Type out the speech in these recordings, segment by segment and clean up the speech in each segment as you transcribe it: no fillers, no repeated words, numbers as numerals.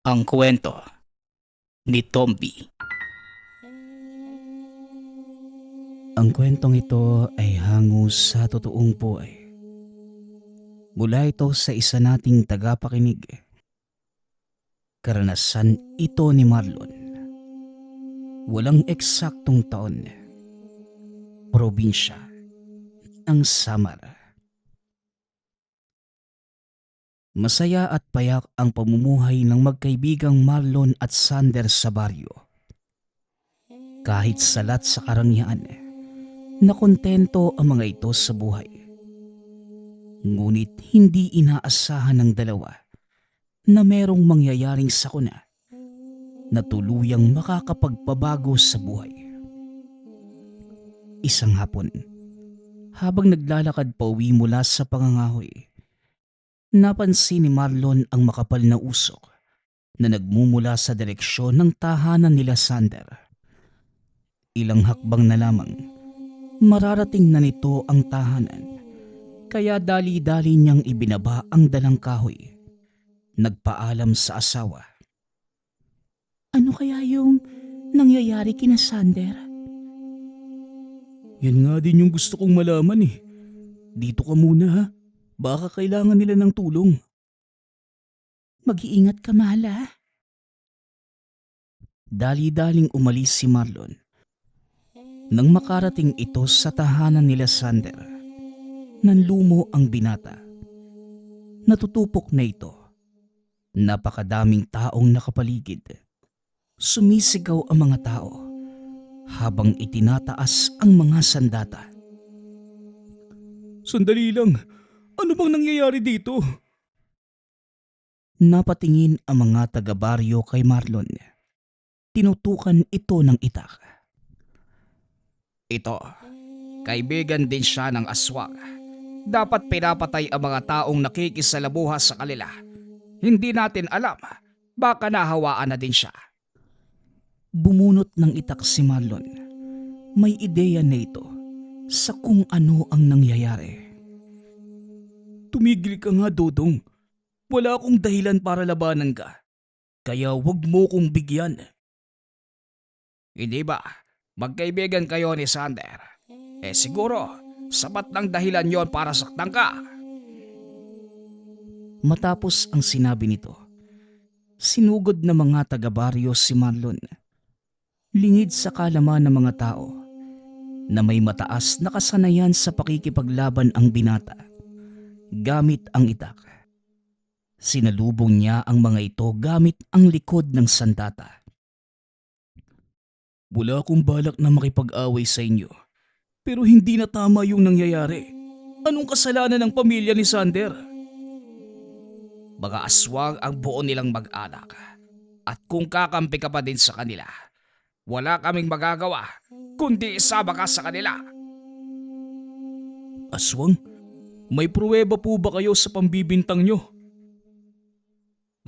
Ang kwento ni Tomby. Ang kwentong ito ay hango sa totoong buhay. Mula ito sa isa nating tagapakinig. Karanasan ito ni Marlon. Walang eksaktong taon. Probinsya ng Samar. Masaya at payak ang pamumuhay ng magkaibigang Marlon at Sander sa baryo. Kahit salat sa karangyaan, nakontento ang mga ito sa buhay. Ngunit hindi inaasahan ng dalawa na merong mangyayaring sakuna na tuluyang makakapagpabago sa buhay. Isang hapon, habang naglalakad pauwi mula sa pangangahoy, napansin ni Marlon ang makapal na usok na nagmumula sa direksyon ng tahanan nila Sander. Ilang hakbang na lamang, mararating na nito ang tahanan, kaya dali-dali niyang ibinaba ang dalang kahoy. Nagpaalam sa asawa. Ano kaya yung nangyayari kina Sander? Yan nga din yung gusto kong malaman eh. Dito ka muna ha. Baka kailangan nila ng tulong. Mag-iingat ka, mahal ha. Dali-daling umalis si Marlon. Nang makarating ito sa tahanan nila Sander, nanlumo ang binata. Natutupok na ito. Napakadaming taong nakapaligid. Sumisigaw ang mga tao habang itinataas ang mga sandata. Sandali lang. Ano bang nangyayari dito? Napatingin ang mga taga-baryo kay Marlon. Tinutukan ito ng itak. Ito, kaibigan din siya ng aswang. Dapat pinapatay ang mga taong nakikisalamuha sa kanila. Hindi natin alam, baka nahawaan na din siya. Bumunot ng itak si Marlon. May ideya na ito sa kung ano ang nangyayari. Tumigil ka nga, Dodong. Wala akong dahilan para labanan ka. Kaya wag mo kong bigyan. Hindi ba? Magkaibigan kayo ni Sander. Siguro, sapat ng dahilan yon para saktan ka. Matapos ang sinabi nito, sinugod na mga taga-baryo si Marlon. Lingid sa kalaman ng mga tao na may mataas na kasanayan sa pakikipaglaban ang binata. Gamit ang itak. Sinalubong niya ang mga ito gamit ang likod ng sandata. Wala akong balak na makipag-away sa inyo, pero hindi na tama yung nangyayari. Anong kasalanan ng pamilya ni Sander? Mga aswang ang buo nilang mag-anak, at kung kakampi ka pa din sa kanila, wala kaming magagawa kundi isama ka sa kanila. Aswang? May pruweba po ba kayo sa pambibintang nyo?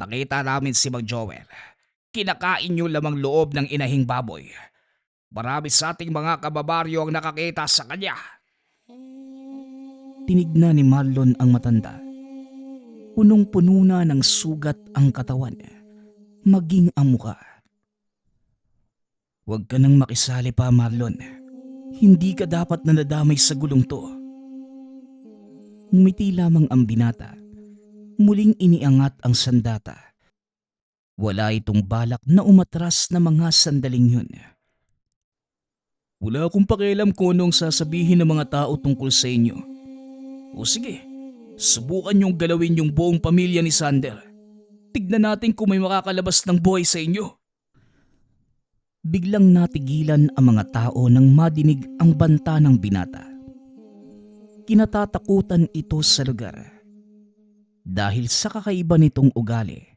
Nakita namin si Mang Joel. Kinakain nyo lamang loob ng inahing baboy. Marami sa ating mga kababaryo ang nakakita sa kanya. Tinignan ni Marlon ang matanda. Punong-puno na ng sugat ang katawan, maging ang muka. Huwag ka nang makisali pa, Marlon. Hindi ka dapat na nadamay sa gulong to. Ngumiti lamang ang binata. Muling iniangat ang sandata. Wala itong balak na umatras na mga sandaling yun. Wala akong pakialam kung anong sasabihin ng mga tao tungkol sa inyo. O sige, subukan niyong galawin yung buong pamilya ni Sander. Tignan natin kung may makakalabas ng buhay sa inyo. Biglang natigilan ang mga tao nang madinig ang banta ng binata. Kinatatakutan ito sa lugar dahil sa kakaiba nitong ugali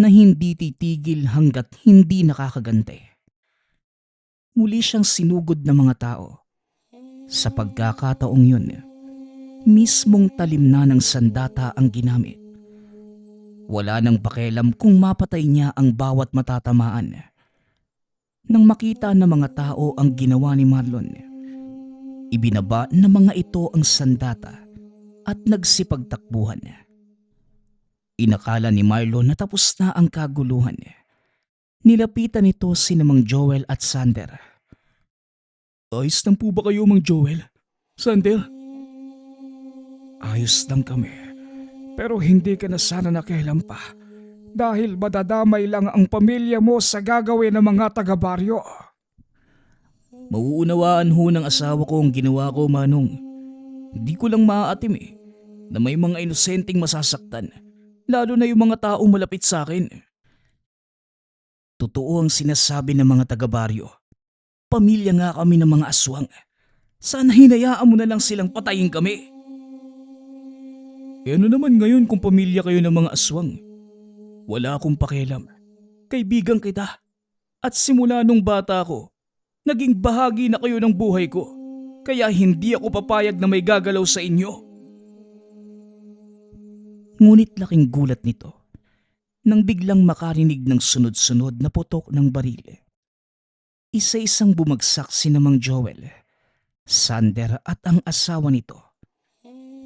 na hindi titigil hanggat hindi nakakagante. Muli siyang sinugod ng mga tao. Sa pagkakataong yun, mismong talim na ng sandata ang ginamit. Wala nang pakialam kung mapatay niya ang bawat matatamaan. Nang makita ng mga tao ang ginawa ni Marlon, ibinaba ng mga ito ang sandata at nagsipagtakbuhan. Inakala ni Marlon na tapos na ang kaguluhan. Nilapitan nito sina Mang Joel at Sander. Ayos lang po ba kayo, Mang Joel? Sander? Ayos lang kami. Pero hindi ka na sana nakialam pa. Dahil madadamay lang ang pamilya mo sa gagawin ng mga taga-baryo. Mauunawaan ho ng asawa ko ang ginawa ko, Manong. Hindi ko lang maaatim na may mga inosenteng masasaktan, lalo na yung mga taong malapit sa akin. Totoo ang sinasabi ng mga taga-baryo. Pamilya nga kami ng mga aswang. Sana hinayaan mo na lang silang patayin kami. Ano naman ngayon kung pamilya kayo ng mga aswang? Wala akong pakialam. Kaibigan kita. At simula nung bata ko, naging bahagi na kayo ng buhay ko. Kaya hindi ako papayag na may gagalaw sa inyo. Ngunit laking gulat nito nang biglang makarinig ng sunod-sunod na putok ng baril. Isa-isang bumagsak si Mang Joel, Sander at ang asawa nito.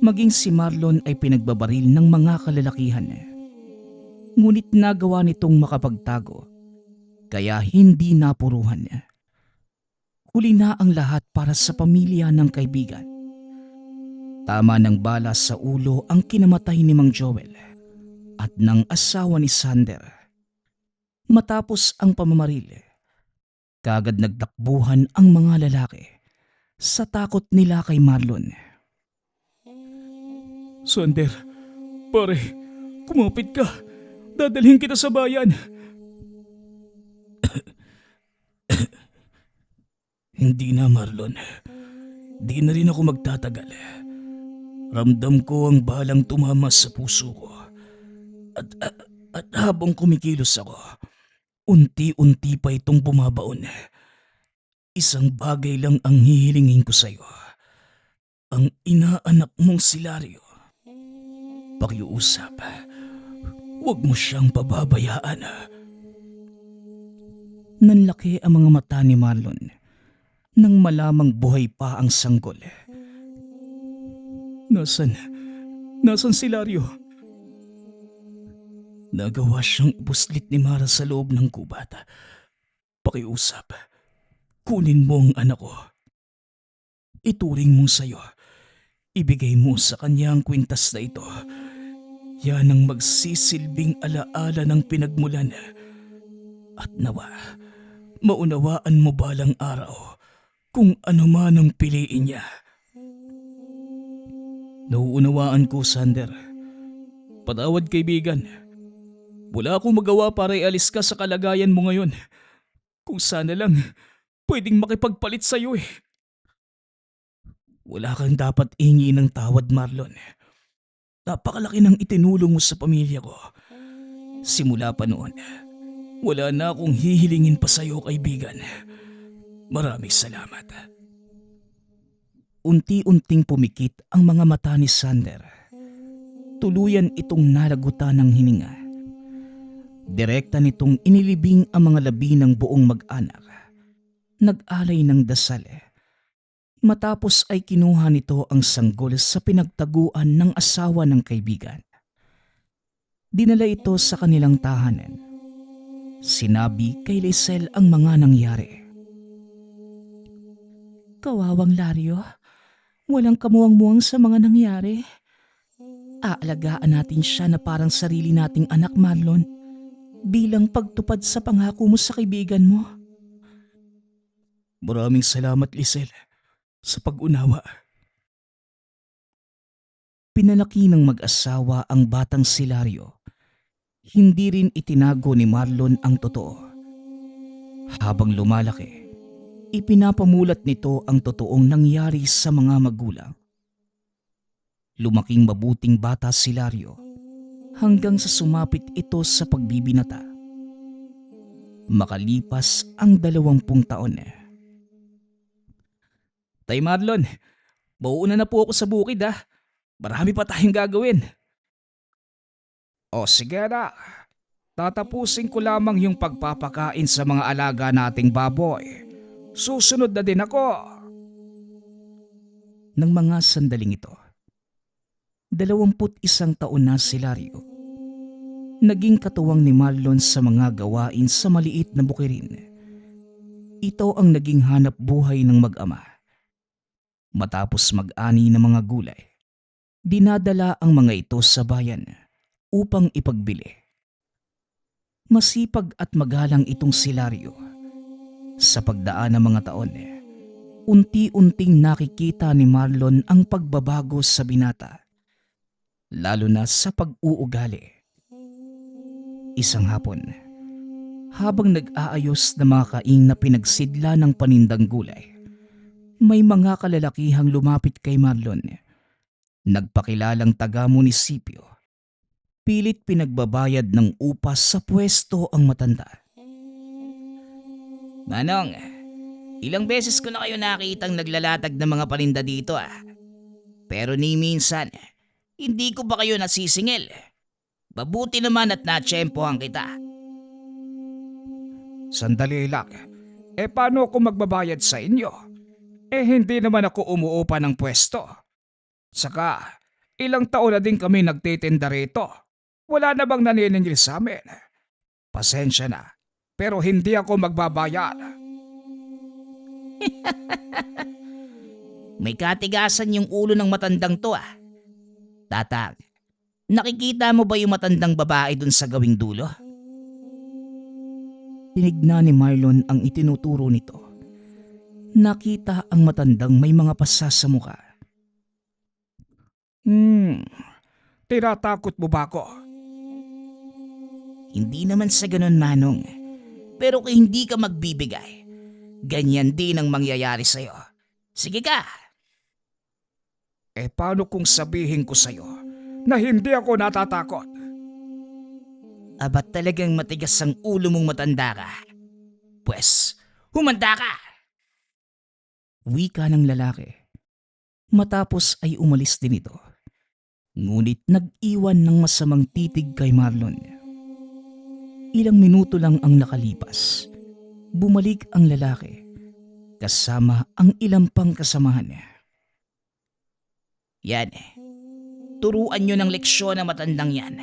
Maging si Marlon ay pinagbabaril ng mga kalalakihan. Ngunit nagawa nitong makapagtago, kaya hindi napuruhan. Huli na ang lahat para sa pamilya ng kaibigan. Tama ng bala sa ulo ang kinamatay ni Mang Joel at ng asawa ni Sander. Matapos ang pamamaril, kagad nagtakbuhan ang mga lalaki sa takot nila kay Marlon. Sander, pare, kumapit ka. Dadalhin kita sa bayan. Hindi na, Marlon. Di na rin ako magtatagal. Ramdam ko ang balang tumama sa puso ko. At habang kumikilos ako, unti-unti pa itong bumabaon. Isang bagay lang ang hihilingin ko sa'yo. Ang inaanak mong si Lario. Pakiusap, huwag mo siyang pababayaan. Nanlaki ang mga mata ni Marlon nang malamang buhay pa ang sanggol. Nasaan si Lario? Nagawa siyang ibuslit ni Mara sa loob ng gubat. Pakiusap, kunin mo ang anak ko. Ituring mo sa'yo. Ibigay mo sa kanya ang kwintas na ito. Yan ang magsisilbing alaala ng pinagmulan. At nawa, maunawaan mo balang araw kung ano man ang piliin niya. Nauunawaan ko, Sander. Patawad, kaibigan. Wala akong magawa para ialis ka sa kalagayan mo ngayon. Kung sana lang, pwedeng makipagpalit sa'yo . Wala kang dapat hingi ng tawad, Marlon. Napakalaki ng itinulong mo sa pamilya ko. Simula pa noon, wala na akong hihilingin pa sa'yo, kaibigan. Maraming salamat. Unti-unting pumikit ang mga mata ni Sander. Tuluyan itong nalagutan ng hininga. Direkta nitong inilibing ang mga labi ng buong mag-anak. Nag-alay ng dasal. Matapos ay kinuha nito ang sanggol sa pinagtaguan ng asawa ng kaibigan. Dinala ito sa kanilang tahanan. Sinabi kay Lisel ang mga nangyari. Kawawang Lario, walang kamuwang-muwang sa mga nangyari. Aalagaan natin siya na parang sarili nating anak, Marlon, bilang pagtupad sa pangako mo sa kaibigan mo. Maraming salamat, Lisel, sa pag-unawa. Pinalaki ng mag-asawa ang batang si Lario. Hindi rin itinago ni Marlon ang totoo. Habang lumalaki, ipinapamulat nito ang totoong nangyari sa mga magulang. Lumaking mabuting bata si Lario hanggang sa sumapit ito sa pagbibinata. Makalipas ang 20 taon. Tay Marlon, mauuna na po ako sa bukid . Marami pa tayong gagawin. O sige na, tatapusin ko lamang yung pagpapakain sa mga alaga nating baboy. Susunod na din ako. Nang mga sandaling ito, 21 taon na si Lario. naging katuwang ni Marlon sa mga gawain sa maliit na bukirin. Ito ang naging hanap buhay ng mag-ama. Matapos mag-ani ng mga gulay, dinadala ang mga ito sa bayan upang ipagbili. Masipag at magalang itong si Lario. Sa pagdaan ng mga taon, unti-unting nakikita ni Marlon ang pagbabago sa binata, lalo na sa pag-uugali. Isang hapon, habang nag-aayos na mga kaing na pinagsidla ng panindang gulay, may mga kalalakihang lumapit kay Marlon. Nagpakilalang taga-munisipyo. Pilit pinagbabayad ng upas sa pwesto ang matanda. Manong, ilang beses ko na kayo nakitang naglalatag ng mga paninda dito Pero ni minsan, hindi ko ba kayo nasisingil? Mabuti naman at natsyempohan kita. Sandali lang. Paano ako magbabayad sa inyo? Hindi naman ako umuupa ng pwesto. Saka, ilang taon na din kami nagtitinda rito. Wala na bang naniningil sa amin? Pasensya na, pero hindi ako magbabayad. May katigasan yung ulo ng matandang to Tatang, nakikita mo ba yung matandang babae dun sa gawing dulo? Tinignan ni Marlon ang itinuturo nito. Nakita ang matandang may mga pasa sa mukha. Tinatakot mo ba ako? Hindi naman sa ganun, Manong. Pero kung hindi ka magbibigay, ganyan din ang mangyayari sa'yo. Sige ka! Paano kung sabihin ko sa'yo na hindi ako natatakot? Abat talagang matigas ang ulo mong matanda ka. Pwes, humanda ka! Wika ng lalaki. Matapos ay umalis din ito. Ngunit nag-iwan ng masamang titig kay Marlon. Ilang minuto lang ang nakalipas. Bumalik ang lalaki kasama ang ilang pang kasamahan niya. Yan, turuan nyo ng leksyon ang matandang yan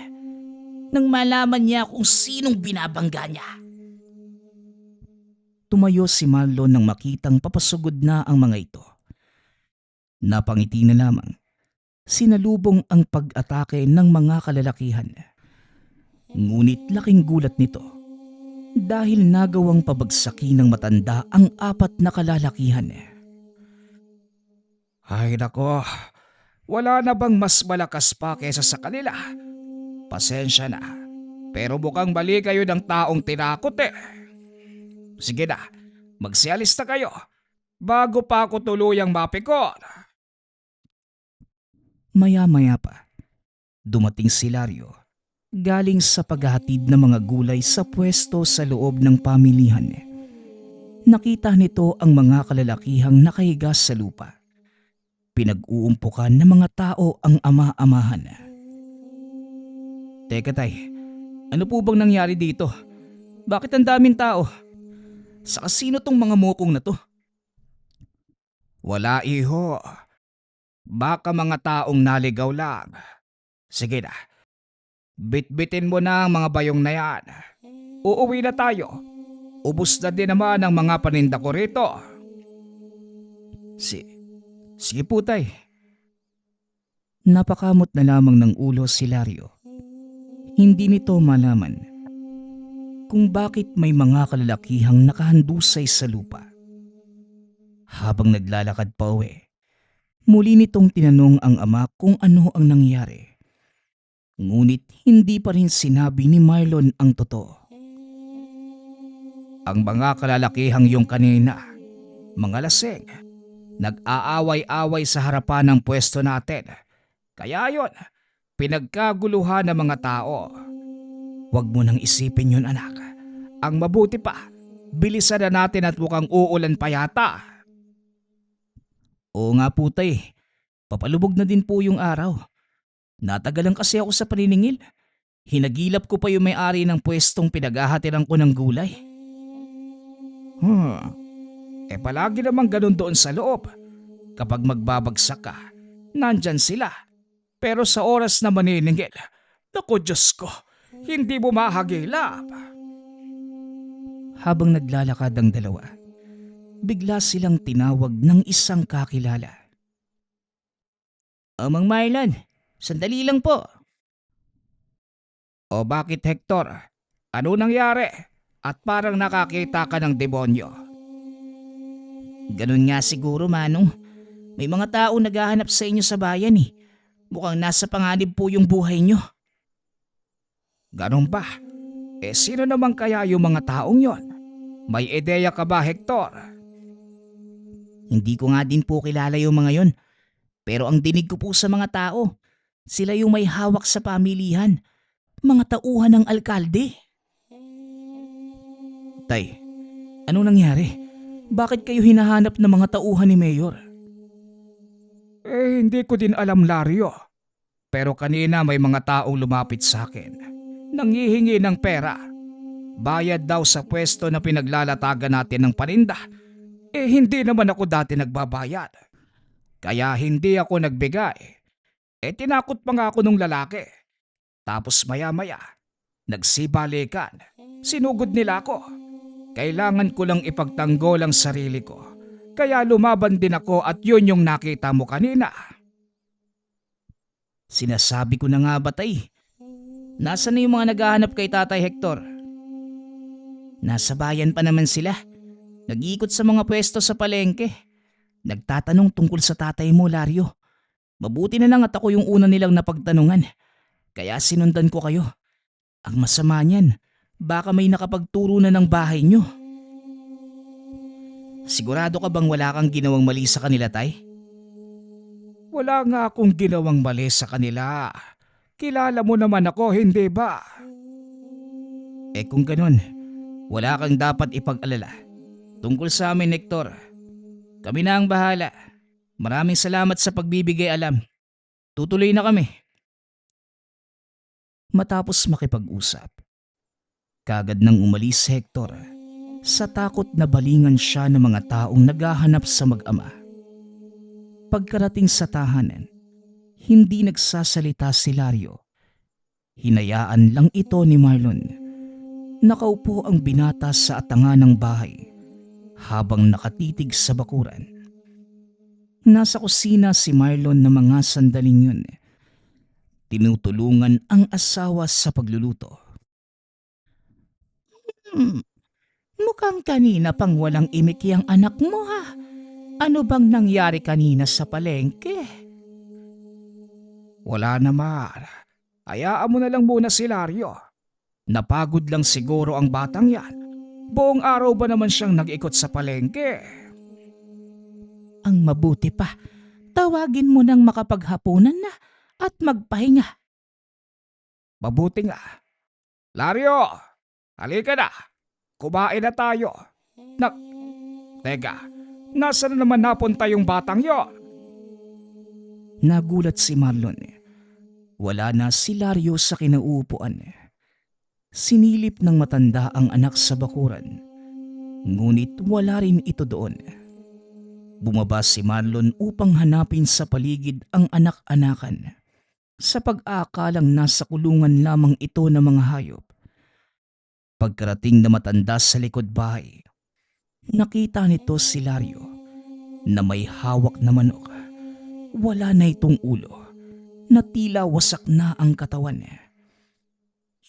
nang malaman niya kung sinong binabangga niya. Tumayo si Marlon nang makitang papasugod na ang mga ito. Napangiti na lamang. Sinalubong ang pag-atake ng mga kalalakihan. Ngunit laking gulat nito dahil nagawang pabagsakin ng matanda ang 4 na kalalakihan. Ay nako, wala na bang mas malakas pa kesa sa kanila? Pasensya na, pero mukhang mali kayo ng taong tinakot Sige na, magsialis na kayo bago pa ako tuluyang mapikon. Maya-maya pa, dumating si Lario galing sa paghahatid ng mga gulay sa pwesto sa loob ng pamilihan. Nakita nito ang mga kalalakihang nakahiga sa lupa. Pinag-uumpukan ng mga tao ang ama-amahan. Teka tay, ano po bang nangyari dito? Bakit ang daming tao? Sa sino tong mga mokong na to? Wala iho. Baka mga taong naligaw lang. Sige na, bitbitin mo na ang mga bayong na yan. Uuwi na tayo. Ubus na din naman ang mga paninda ko rito. Sige po tay. Napakamot na lamang ng ulo si Lario. Hindi nito malaman kung bakit may mga kalalakihang nakahandusay sa lupa. Habang naglalakad pa uwi, muli nitong tinanong ang ama kung ano ang nangyari. Ngunit hindi pa rin sinabi ni Marlon ang totoo. Ang mga kalalakihang yung kanina, mga lasing, nag-aaway-away sa harapan ng pwesto natin. Kaya yon, pinagkaguluhan ng mga tao. Huwag mo nang isipin yun, anak. Ang mabuti pa, bilisan na natin at mukhang uulan pa yata. Oo nga po tay, papalubog na din po yung araw. Natagalan kasi ako sa paniningil. Hinagilap ko pa yung may-ari ng pwestong pinaghahatiran ko ng gulay. Palagi namang ganun doon sa loob. Kapag magbabagsak ka, nandyan sila. Pero sa oras na maniningil, naku Diyos ko, hindi mo mahagilap. Habang naglalakad ang dalawa, bigla silang tinawag ng isang kakilala. Mang Marlon, sandali lang po. O bakit Hector? Ano nangyari? At parang nakakita ka ng demonyo. Ganun nga siguro, Manong. May mga tao naghahanap sa inyo sa bayan eh. Mukhang nasa panganib po yung buhay nyo. Ganun ba? Sino naman kaya yung mga taong yon? May ideya ka ba, Hector? Hindi ko nga din po kilala yung mga yon. Pero ang dinig ko po sa mga tao, sila yung may hawak sa pamilihan. Mga tauhan ng alkalde. Tay, anong nangyari? Bakit kayo hinahanap ng mga tauhan ni Mayor? Hindi ko din alam, Lario. Pero kanina may mga taong lumapit sa akin. Nanghihingi ng pera. Bayad daw sa pwesto na pinaglalatagan natin ng paninda. Hindi naman ako dati nagbabayad. Kaya hindi ako nagbigay. Tinakot pa nga ako nung lalaki. Tapos maya-maya, nagsibalikan. Sinugod nila ako. Kailangan ko lang ipagtanggol ang sarili ko. Kaya lumaban din ako at yun yung nakita mo kanina. Sinasabi ko na nga ba, Tay? Nasaan na yung mga naghahanap kay Tatay Hector? Nasa bayan pa naman sila. Nag-iikot sa mga pwesto sa palengke. Nagtatanong tungkol sa tatay mo, Lario. Mabuti na lang at ako yung una nilang napagtanungan. Kaya sinundan ko kayo. Ang masama niyan, baka may nakapagturo na ng bahay nyo. Sigurado ka bang wala kang ginawang mali sa kanila, Tay? Wala nga akong ginawang mali sa kanila. Kilala mo naman ako, hindi ba? Kung ganun, wala kang dapat ipag-alala. Tungkol sa amin, Hector, kami na ang bahala. Maraming salamat sa pagbibigay alam. Tutuloy na kami. Matapos makipag-usap, kagad nang umalis si Hector sa takot na balingan siya ng mga taong naghahanap sa mag-ama. Pagkarating sa tahanan, hindi nagsasalita si Lario. Hinayaan lang ito ni Marlon. Nakaupo ang binata sa atanga ng bahay habang nakatitig sa bakuran. Nasa kusina si Marlon na mga sandaling yun. Tinutulungan ang asawa sa pagluluto. Mukhang kanina pang walang imiki ang anak mo ha. Ano bang nangyari kanina sa palengke? Wala naman. Hayaan mo na lang muna si Lario. Napagod lang siguro ang batang yan. Buong araw ba naman siyang nag-ikot sa palengke? Ang mabuti pa, tawagin mo nang makapaghapunan na at magpahinga. Mabuti nga. Lario, halika na. Kumain na tayo. Teka, nasaan na naman napunta yung batang yon? Nagulat si Marlon. Wala na si Lario sa kinauupuan. Sinilip ng matanda ang anak sa bakuran. Ngunit wala rin ito doon. Bumaba si Marlon upang hanapin sa paligid ang anak-anakan. Sa pag-aakalang nasa kulungan lamang ito ng mga hayop. Pagkarating na matanda sa likod bahay, nakita nito si Lario na may hawak na manok. Wala na itong ulo, na tila wasak na ang katawan.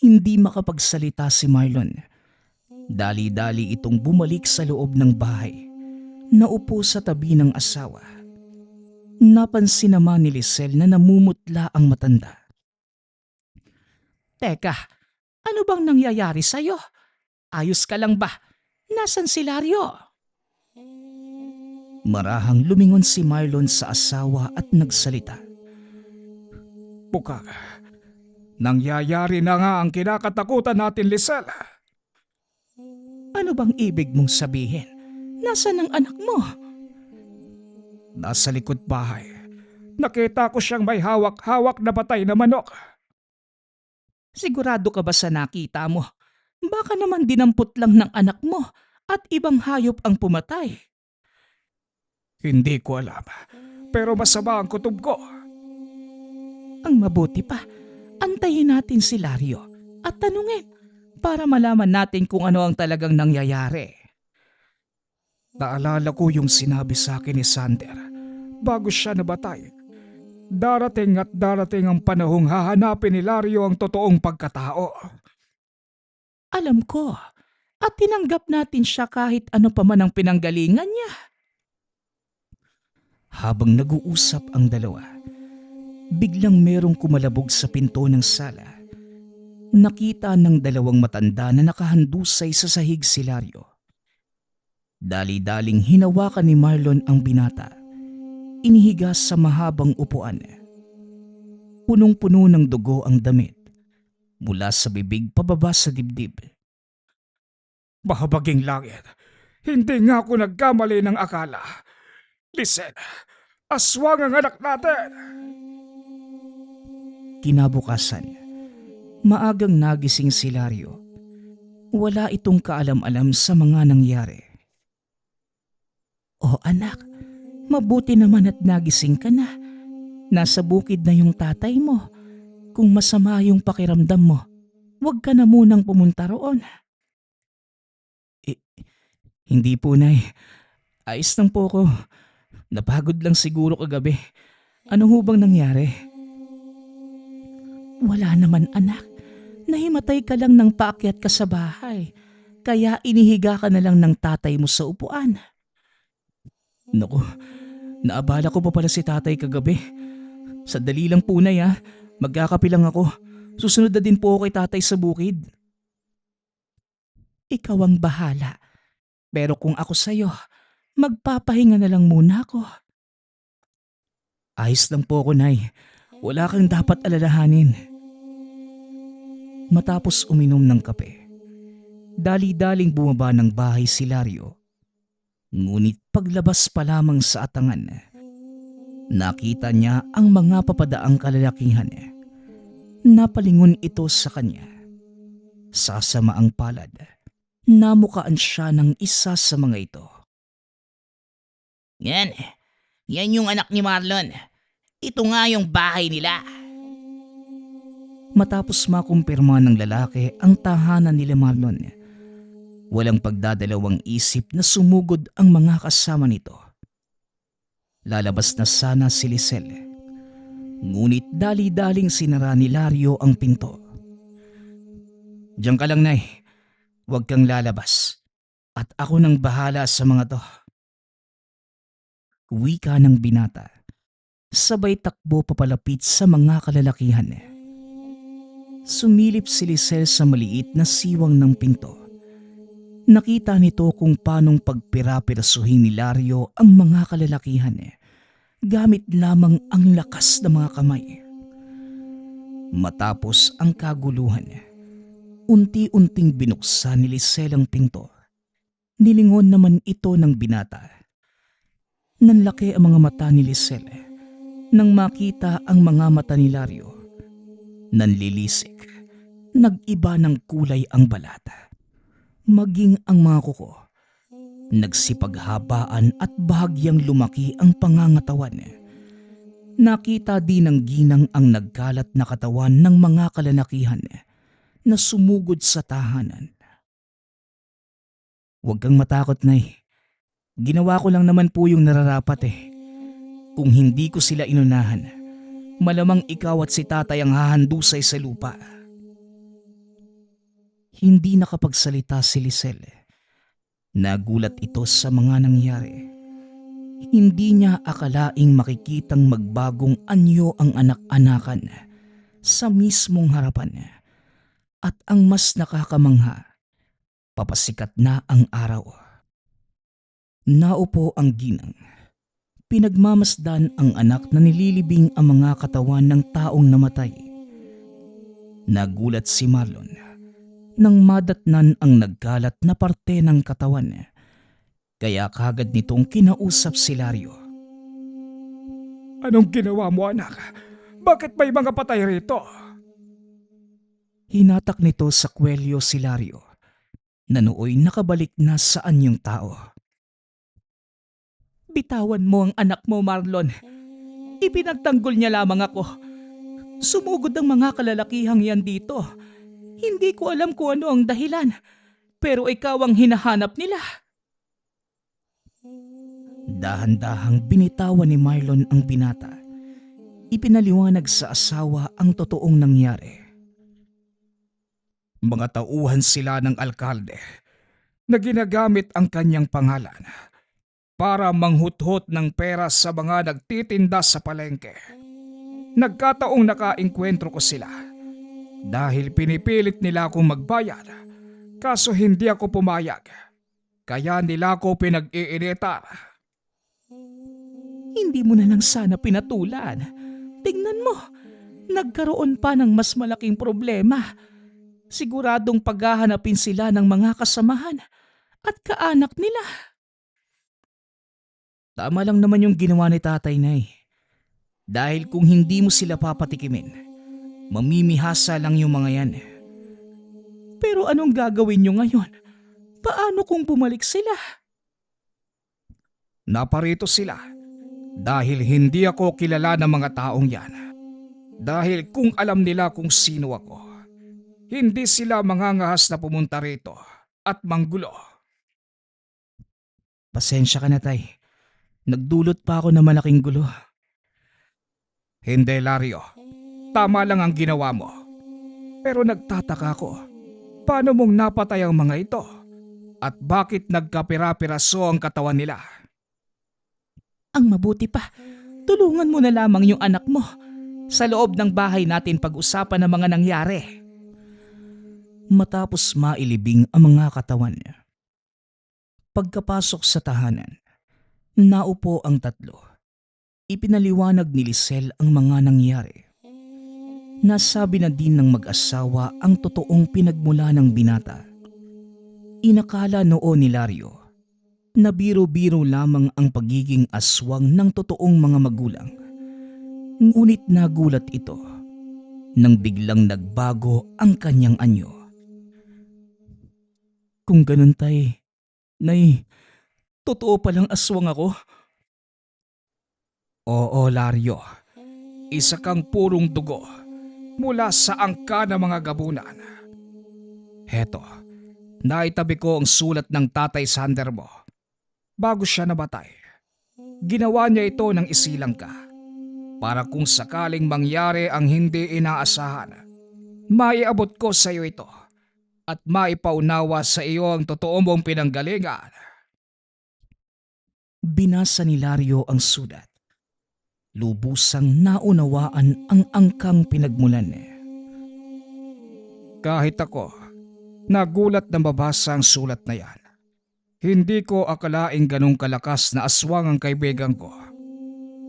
Hindi makapagsalita si Marlon. Dali-dali itong bumalik sa loob ng bahay. Naupo sa tabi ng asawa. Napansin naman ni Lisel na namumutla ang matanda. Teka, ano bang nangyayari sa'yo? Ayos ka lang ba? Nasaan si Lario? Marahang lumingon si Marlon sa asawa at nagsalita. Bukang, nangyayari na nga ang kinakatakutan natin, Lisel. Ano bang ibig mong sabihin? Nasaan ang anak mo? Nasa likod bahay. Nakita ko siyang may hawak-hawak na patay na manok. Sigurado ka ba sa nakita mo? Baka naman dinampot lang ng anak mo at ibang hayop ang pumatay. Hindi ko alam. Pero masama ang kutob ko. Ang mabuti pa, antayin natin si Lario. at tanungin para malaman natin kung ano ang talagang nangyayari. Naalala ko yung sinabi sa akin ni Sander bago siya nabatay. Darating at darating ang panahong hahanapin ni Lario ang totoong pagkatao. Alam ko, at tinanggap natin siya kahit ano pa man ang pinanggalingan niya. Habang nag-uusap ang dalawa, biglang merong kumalabog sa pinto ng sala. Nakita ng dalawang matanda na nakahandusay sa sahig si Lario. Dali-daling hinawakan ni Marlon ang binata. Inihiga sa mahabang upuan. Punong-puno ng dugo ang damit. Mula sa bibig pababa sa dibdib. Mahabaging langit, hindi nga ako nagkamali ng akala. Listen, aswang ang anak natin. Kinabukasan, maagang nagising si Lario. Wala itong kaalam-alam sa mga nangyari. "O anak, mabuti naman at nagising ka na. Nasa bukid na yung tatay mo. Kung masama yung pakiramdam mo, huwag ka na munang pumunta roon." Hindi po, Nay. Ayos lang po ko. Napagod lang siguro kagabi. Ano ho bang nangyari? "Wala naman anak. Nahimatay ka lang nang paakyat ka sa bahay. Kaya inihiga ka na lang ng tatay mo sa upuan." Naku, naabala ko pa pala si tatay kagabi. Sandali lang po, Nay, ha. Magkakape lang ako. Susunod na din po ako kay tatay sa bukid. "Ikaw ang bahala. Pero kung ako sa'yo, magpapahinga na lang muna ako." "Ayos lang po ako, Nay. Wala kang dapat alalahanin." Matapos uminom ng kape, dali-daling bumaba ng bahay si Lario. Ngunit paglabas pa lamang sa atangan, nakita niya ang mga papadaang kalalakihan. Napalingon ito sa kanya. Sasamaang palad, namukaan siya ng isa sa mga ito. Yan yung anak ni Marlon. Ito nga yung bahay nila. Matapos makumpirma ng lalaki ang tahanan nila Marlon, walang pagdadalawang isip na sumugod ang mga kasama nito. Lalabas na sana si Lisel. Ngunit dali-daling sinara ni Lario ang pinto. "Diyan ka lang, Nay. Huwag kang lalabas. At ako nang bahala sa mga to." Wika ng binata. Sabay takbo papalapit sa mga kalalakihan. Sumilip si Lisel sa maliit na siwang ng pinto. Nakita nito kung paanong pagpira-pirasuhin ni Lario ang mga kalalakihan gamit lamang ang lakas ng mga kamay. Matapos ang kaguluhan, unti-unting binuksan ni Lisel ang pinto. Nilingon naman ito ng binata. Nanlaki ang mga mata ni Lisel nang makita ang mga mata ni Lario. Nanlilisik, nag-iba ng kulay ang balat. Maging ang mga kuko, nagsipaghabaan at bahagyang lumaki ang pangangatawan. Nakita din ng ginang ang nagkalat na katawan ng mga kalalakihan na sumugod sa tahanan. "Huwag kang matakot, Nay. Ginawa ko lang naman po yung nararapat eh. Kung hindi ko sila inunahan, malamang ikaw at si tatay ang hahandusay sa lupa." Hindi nakapagsalita si Lisel. Nagulat ito sa mga nangyari. Hindi niya akalaing makikitang magbagong anyo ang anak-anakan sa mismong harapan. At ang mas nakakamangha, papasikat na ang araw. Naupo ang ginang. Pinagmamasdan ang anak na nililibing ang mga katawan ng taong namatay. Nagulat si Marlon nang madatnan ang nagkalat na parte ng katawan. Kaya kagad nitong kinausap si Lario. Anong ginawa mo, anak? Bakit may mga patay rito? Hinatak nito sa kwelyo si Lario na nooy nakabalik na sa anyong tao. Bitawan mo ang anak mo, Marlon. Ipinagtanggol niya lamang ako. Sumugod ang mga kalalakihang yan dito. Hindi ko alam kung ano ang dahilan, pero ikaw ang hinahanap nila. Dahan-dahang binitawan ni Marlon ang binata. Ipinaliwanag sa asawa ang totoong nangyari. Mga tauhan sila ng alkalde na ginagamit ang kanyang pangalan para manghuthot ng pera sa mga nagtitinda sa palengke. Nagkataong nakaengkwentro ko sila dahil pinipilit nila akong magbayad, kaso hindi ako pumayag. Kaya nila ako pinag-iinitan. Hindi mo na lang sana pinatulan. Tingnan mo, nagkaroon pa ng mas malaking problema. Siguradong paghahanapin sila ng mga kasamahan at kaanak nila. Tama lang naman yung ginawa ni Tatay, Nay. Dahil kung hindi mo sila papatikimin, mamimihasa lang yung mga yan. Pero anong gagawin nyo ngayon? Paano kung bumalik sila? Naparito sila dahil hindi ako kilala ng mga taong yan. Dahil kung alam nila kung sino ako, hindi sila mangangahas na pumunta rito at manggulo. Pasensya ka na, Tay. Nagdulot pa ako ng malaking gulo. Hindi, Lario. Tama lang ang ginawa mo. Pero nagtataka ako, paano mong napatay ang mga ito? At bakit nagkapira-piraso ang katawan nila? Ang mabuti pa, tulungan mo na lamang yung anak mo. Sa loob ng bahay natin pag-usapan ang mga nangyari. Matapos mailibing ang mga katawan niya. Pagkapasok sa tahanan, naupo ang tatlo. Ipinaliwanag ni Lisel ang mga nangyari. Nasabi na din ng mag-asawa ang totoong pinagmula ng binata. Inakala noon ni Lario na biro-biro lamang ang pagiging aswang ng totoong mga magulang. Ngunit nagulat ito nang biglang nagbago ang kanyang anyo. Kung ganun, Tay, Nay, totoo palang aswang ako? Oo, Lario. Isa kang purong dugo mula sa angka ng mga gabunan. Heto, naitabi ko ang sulat ng Tatay Sander mo bago siya namatay. Ginawa niya ito ng isilang ka para kung sakaling mangyari ang hindi inaasahan, maiabot ko sa iyo ito at maipaunawa sa iyo ang totoo mong pinanggalingan. Binasa ni Lario ang sulat. Lubusang naunawaan ang angkang pinagmulan niya. Kahit ako, nagulat na mabasa ang sulat na yan. Hindi ko akalaing ganong kalakas na aswang ang kaibigan ko.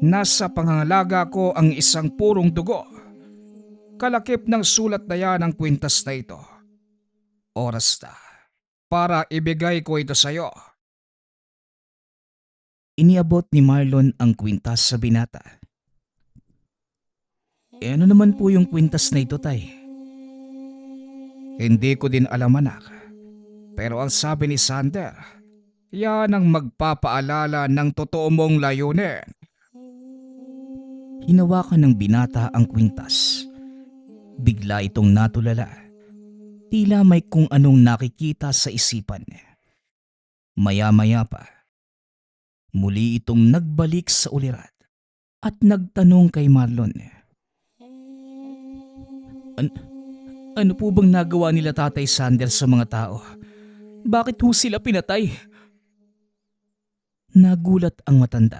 Nasa pangangalaga ko ang isang purong dugo. Kalakip ng sulat na yan ang kwintas na ito. Oras na para ibigay ko ito sa iyo. Iniabot ni Marlon ang kwintas sa binata. Ano naman po yung kwintas na ito, Tay? Hindi ko din alam, anak. Pero ang sabi ni Sander, yan ang magpapaalala ng totoo mong layunin. Hinawakan ng binata ang kwintas. Bigla itong natulala. Tila may kung anong nakikita sa isipan. Maya-maya pa, muli itong nagbalik sa ulirat at nagtanong kay Marlon. Ano po bang nagawa nila Tatay Sander sa mga tao? Bakit ho sila pinatay? Nagulat ang matanda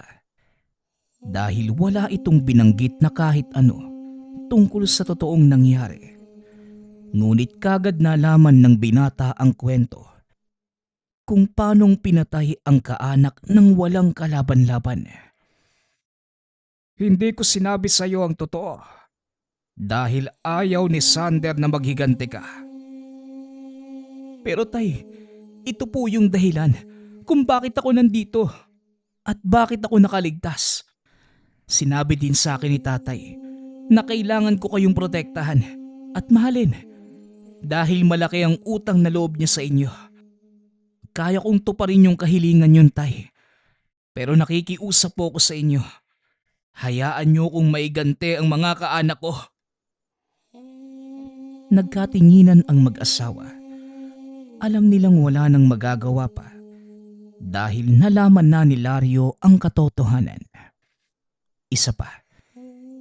dahil wala itong binanggit na kahit ano tungkol sa totoong nangyari. Ngunit kagad nalaman ng binata ang kwento kung paanong pinatay ang kaanak ng walang kalaban-laban. Hindi ko sinabi sa iyo ang totoo dahil ayaw ni Sander na maghiganti ka. Pero Tay, ito po yung dahilan kung bakit ako nandito at bakit ako nakaligtas. Sinabi din sa akin ni Tatay na kailangan ko kayong protektahan at mahalin dahil malaki ang utang na loob niya sa inyo. Kaya kong tuparin yung kahilingan yun, Tay. Pero nakikiusap po ako sa inyo. Hayaan niyo kong maiganti ang mga kaanak ko. Nagkatinginan ang mag-asawa. Alam nilang wala nang magagawa pa dahil nalaman na ni Lario ang katotohanan. Isa pa,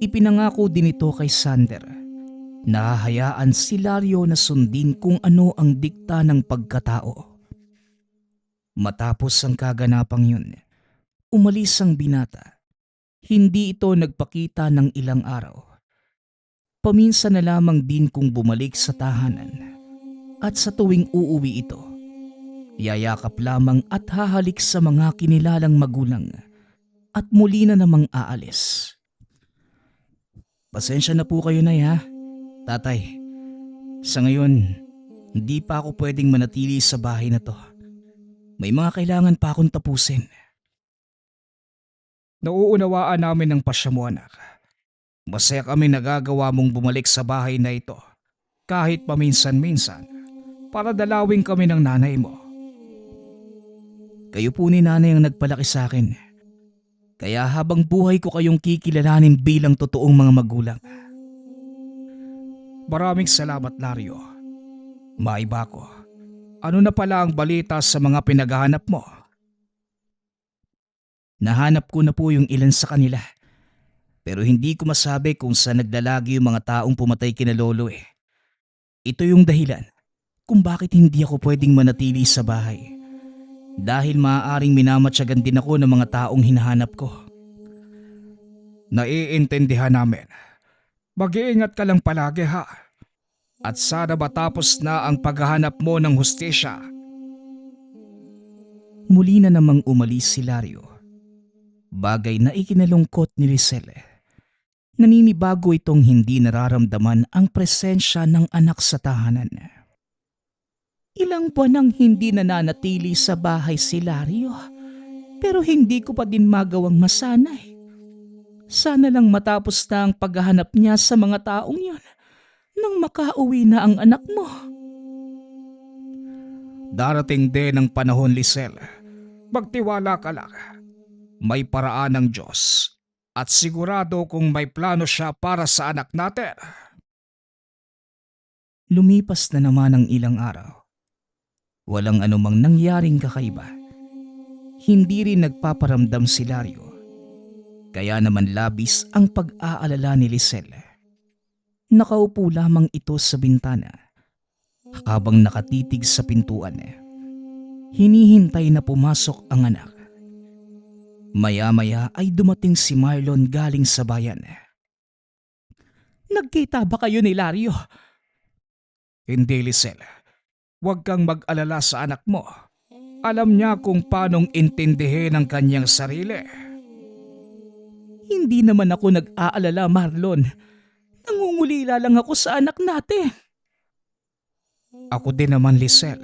ipinangako din ito kay Sander na hahayaan si Lario na sundin kung ano ang dikta ng pagkatao. Matapos ang kaganapang yun, umalis ang binata. Hindi ito nagpakita ng ilang araw. Paminsan na lamang din kung bumalik sa tahanan. At sa tuwing uuwi ito, yayakap lamang at hahalik sa mga kinilalang magulang at muli na namang aalis. Pasensya na po kayo, Nay, ha? Tatay, sa ngayon, hindi pa ako pwedeng manatili sa bahay na to. May mga kailangan pa akong tapusin. Nauunawaan namin ang pasya mo, anak. Masaya kami nagagawa mong bumalik sa bahay na ito kahit paminsan-minsan para dalawin kami ng nanay mo. Kayo po ni nanay ang nagpalaki sa akin. Kaya habang buhay ko kayong kikilalanin bilang totoong mga magulang. Maraming salamat, Lario. Maiba ko. Ano na pala ang balita sa mga pinaghahanap mo? Nahanap ko na po yung ilan sa kanila. Pero hindi ko masabi kung saan naglalagi yung mga taong pumatay kina Lolo eh. Ito yung dahilan kung bakit hindi ako pwedeng manatili sa bahay. Dahil maaaring minamatyagan din ako ng mga taong hinahanap ko. Naiintindihan namin. Mag-iingat ka lang palagi, ha? At sana matapos na ang paghahanap mo ng hustisya. Muli na namang umalis si Lario. Bagay na ikinalungkot ni Lisel. Naninibago itong hindi nararamdaman ang presensya ng anak sa tahanan. Ilang buwan nang hindi nananatili sa bahay si Lario, pero hindi ko pa din magawang masanay. Sana lang matapos na ang paghahanap niya sa mga taong yon nang makauwi na ang anak mo. Darating din ang panahon, Lisel. Magtiwala ka lang. May paraan ng Diyos at sigurado kung may plano siya para sa anak natin. Lumipas na naman ang ilang araw. Walang anumang nangyaring kakaiba. Hindi rin nagpaparamdam si Lario. Kaya naman labis ang pag-aalala ni Lisel. Nakaupo lamang ito sa bintana habang nakatitig sa pintuan. Hinihintay na pumasok ang anak. Maya-maya ay dumating si Marlon galing sa bayan. Nagkita ba kayo ni Lario? Hindi, Lisel. Huwag kang mag-alala sa anak mo. Alam niya kung paanong intindihin ang kanyang sarili. Hindi naman ako nag-aalala, Marlon. Nangungulila lang ako sa anak natin. Ako din naman, Lisel.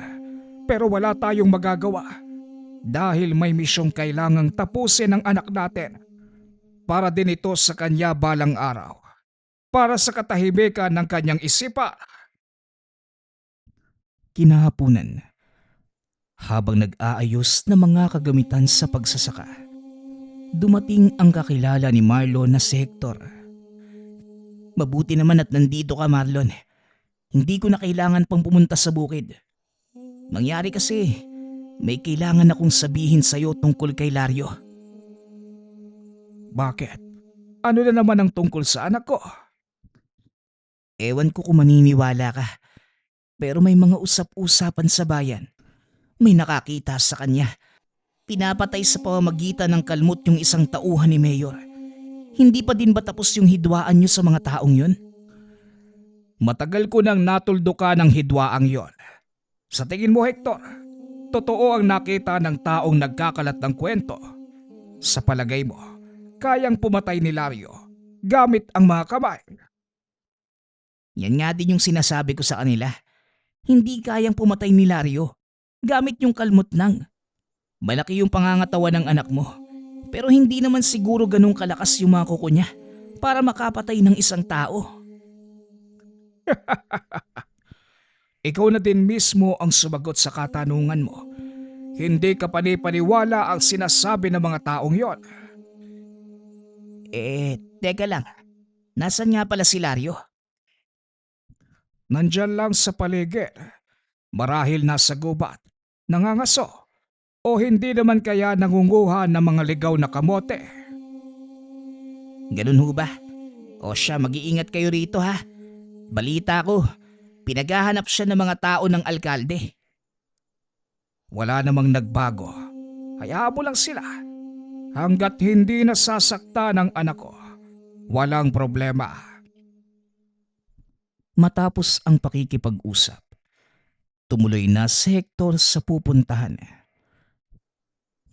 Pero wala tayong magagawa. Dahil may misyong kailangang tapusin ng anak natin. Para din ito sa kanya balang araw. Para sa katahimikan ng kanyang isipan. Kinahapunan, habang nag-aayos ng mga kagamitan sa pagsasaka, dumating ang kakilala ni Marlon na si Hector. Mabuti naman at nandito ka, Marlon. Hindi ko na kailangan pang pumunta sa bukid. Nangyari kasi, may kailangan akong sabihin sa'yo tungkol kay Lario. Bakit? Ano na naman ang tungkol sa anak ko? Ewan ko kung maniniwala ka, pero may mga usap-usapan sa bayan. May nakakita sa kanya. Pinapatay sa pamamagitan ng kalmot yung isang tauhan ni Mayor. Hindi pa din ba tapos yung hidwaan niyo sa mga taong yun? Matagal ko nang natuldukan ng hidwaang yon. Sa tingin mo, Hector, totoo ang nakita ng taong nagkakalat ng kwento? Sa palagay mo, kayang pumatay ni Lario gamit ang mga kamay? Yan nga din yung sinasabi ko sa kanila. Hindi kayang pumatay ni Lario gamit yung kalmot lang. Malaki yung pangangatawan ng anak mo, pero hindi naman siguro ganun kalakas yung mga kuko niya para makapatay ng isang tao. Ikaw na din mismo ang sumagot sa katanungan mo. Hindi ka panipaniwala ang sinasabi ng mga taong yon. Teka lang. Nasaan nga pala si Lario? Nandyan lang sa paligid. Marahil nasa gubat, nangangaso, o hindi naman kaya nangunguha ng mga ligaw na kamote. Ganun ho ba? O siya, mag-iingat kayo rito ha. Balita ko, pinaghahanap siya ng mga tao ng alkalde. Wala namang nagbago. Hayaan mo lang sila. Hanggat hindi nasasakta ng anak ko, walang problema. Matapos ang pakikipag-usap, tumuloy na si Hector sa pupuntahan.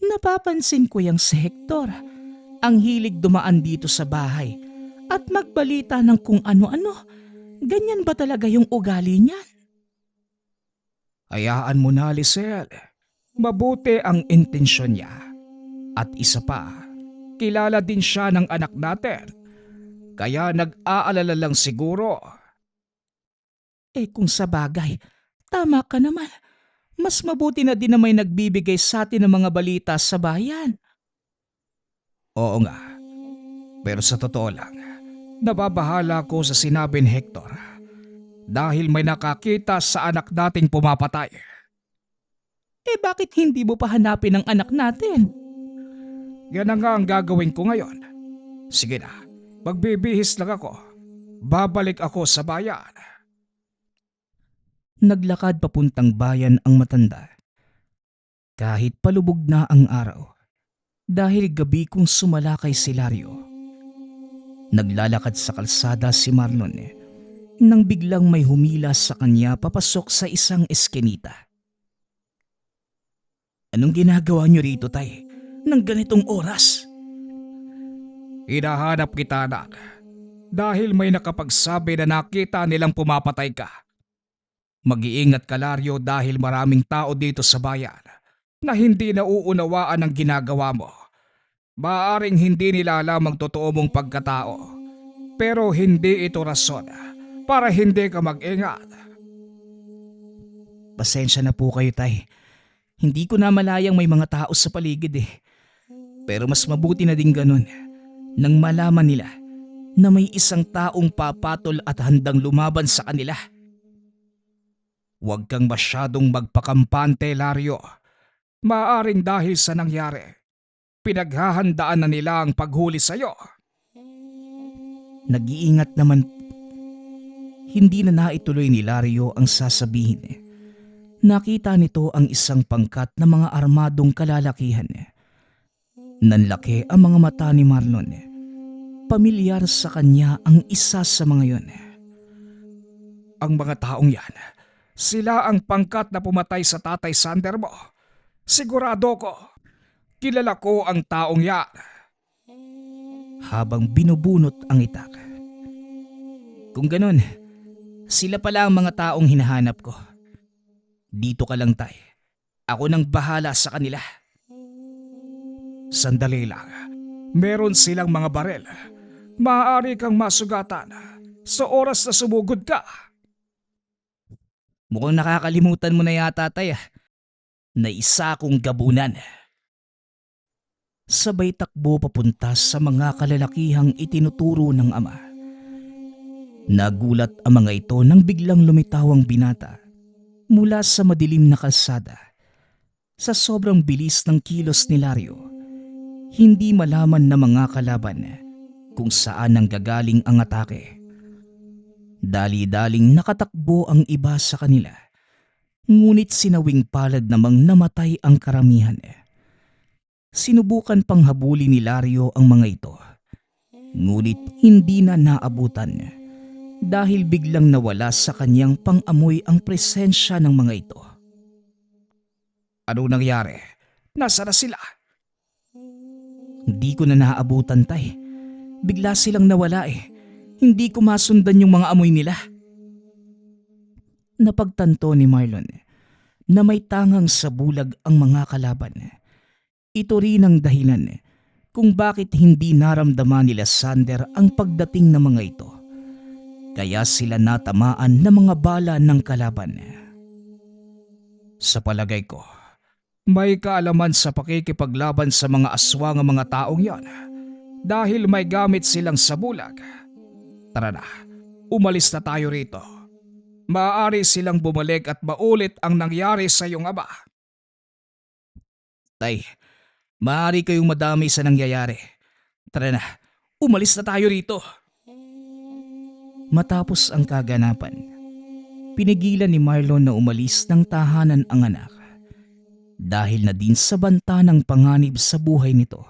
Napapansin ko yang si Hector, ang hilig dumaan dito sa bahay at magbalita ng kung ano-ano. Ganyan ba talaga yung ugali niya? Hayaan mo na, Lisel. Mabuti ang intensyon niya. At isa pa, kilala din siya ng anak natin. Kaya nag-aalala lang siguro. Kung sa bagay, tama ka naman. Mas mabuti na din na may nagbibigay sa atin ng mga balita sa bayan. Oo nga. Pero sa totoo lang, nababahala ko sa sinabi ni Hector. Dahil may nakakita sa anak nating pumapatay. Bakit hindi mo pa hanapin ang anak natin? Yan na nga ang gagawin ko ngayon. Sige na, magbibihis lang ako. Babalik ako sa bayan. Naglakad papuntang bayan ang matanda. Kahit palubog na ang araw, dahil gabi kong sumalakay si Lario. Naglalakad sa kalsada si Marlon nang biglang may humila sa kanya papasok sa isang eskinita. Anong ginagawa niyo rito, tay? Nang ganitong oras? Hinahanap kita, anak. Dahil may nakapagsabi na nakita nilang pumapatay ka. Mag-iingat ka, Lario, dahil maraming tao dito sa bayan na hindi nauunawaan ang ginagawa mo. Maaring hindi nila alam ang totoo mong pagkatao. Pero hindi ito rason para hindi ka mag-ingat. Pasensya na po kayo, tay. Hindi ko na malayang may mga tao sa paligid . Pero mas mabuti na din ganun nang malaman nila na may isang taong papatol at handang lumaban sa kanila. Huwag kang masyadong magpakampante, Lario. Maaring dahil sa nangyari, pinaghahandaan na nila ang paghuli sa'yo. Nag-iingat naman. Hindi na naituloy ni Lario ang sasabihin. Nakita nito ang isang pangkat na mga armadong kalalakihan. Nanlaki ang mga mata ni Marlon. Pamilyar sa kanya ang isa sa mga yon. Ang mga taong yan, sila ang pangkat na pumatay sa tatay Sander mo. Sigurado ko, kilala ko ang taong yan. Habang binubunot ang itak. Kung ganun, sila pala ang mga taong hinahanap ko. Dito ka lang, tay. Ako nang bahala sa kanila. Sandali lang. Meron silang mga barel. Maaari kang masugatan sa oras na sumugod ka. Mukhang nakakalimutan mo na yata, tay. Na isa akong gabunan. Sabay takbo papunta sa mga kalalakihang itinuturo ng ama. Nagulat ang mga ito nang biglang lumitaw ang binata mula sa madilim na kalsada. Sa sobrang bilis ng kilos ni Lario, hindi malaman ng mga kalaban kung saan nanggagaling ang atake. Dali-daling nakatakbo ang iba sa kanila, ngunit sinawing palad namang namatay ang karamihan. Sinubukan pang habulin ni Lario ang mga ito, ngunit hindi na naabutan. Dahil biglang nawala sa kanyang pang-amoy ang presensya ng mga ito. Anong nangyari? Nasaan na sila? Hindi ko na naaabutan, tay. Bigla silang nawala . Hindi ko masundan yung mga amoy nila. Napagtanto ni Marlon na may tangang sa bulag ang mga kalaban. Ito rin ang dahilan kung bakit hindi naramdaman nila Sander ang pagdating ng mga ito. Kaya sila natamaan ng mga bala ng kalaban. Sa palagay ko, may kaalaman sa pakikipaglaban sa mga aswang ang mga taong yan dahil may gamit silang sabulag. Tara na, umalis na tayo rito. maaari silang bumalik at maulit ang nangyari sa iyong ama. Tay, maaari kayong madamay sa nangyayari. Tara na, umalis na tayo rito. Matapos ang kaganapan, pinigilan ni Marlon na umalis ng tahanan ang anak dahil na din sa banta ng panganib sa buhay nito.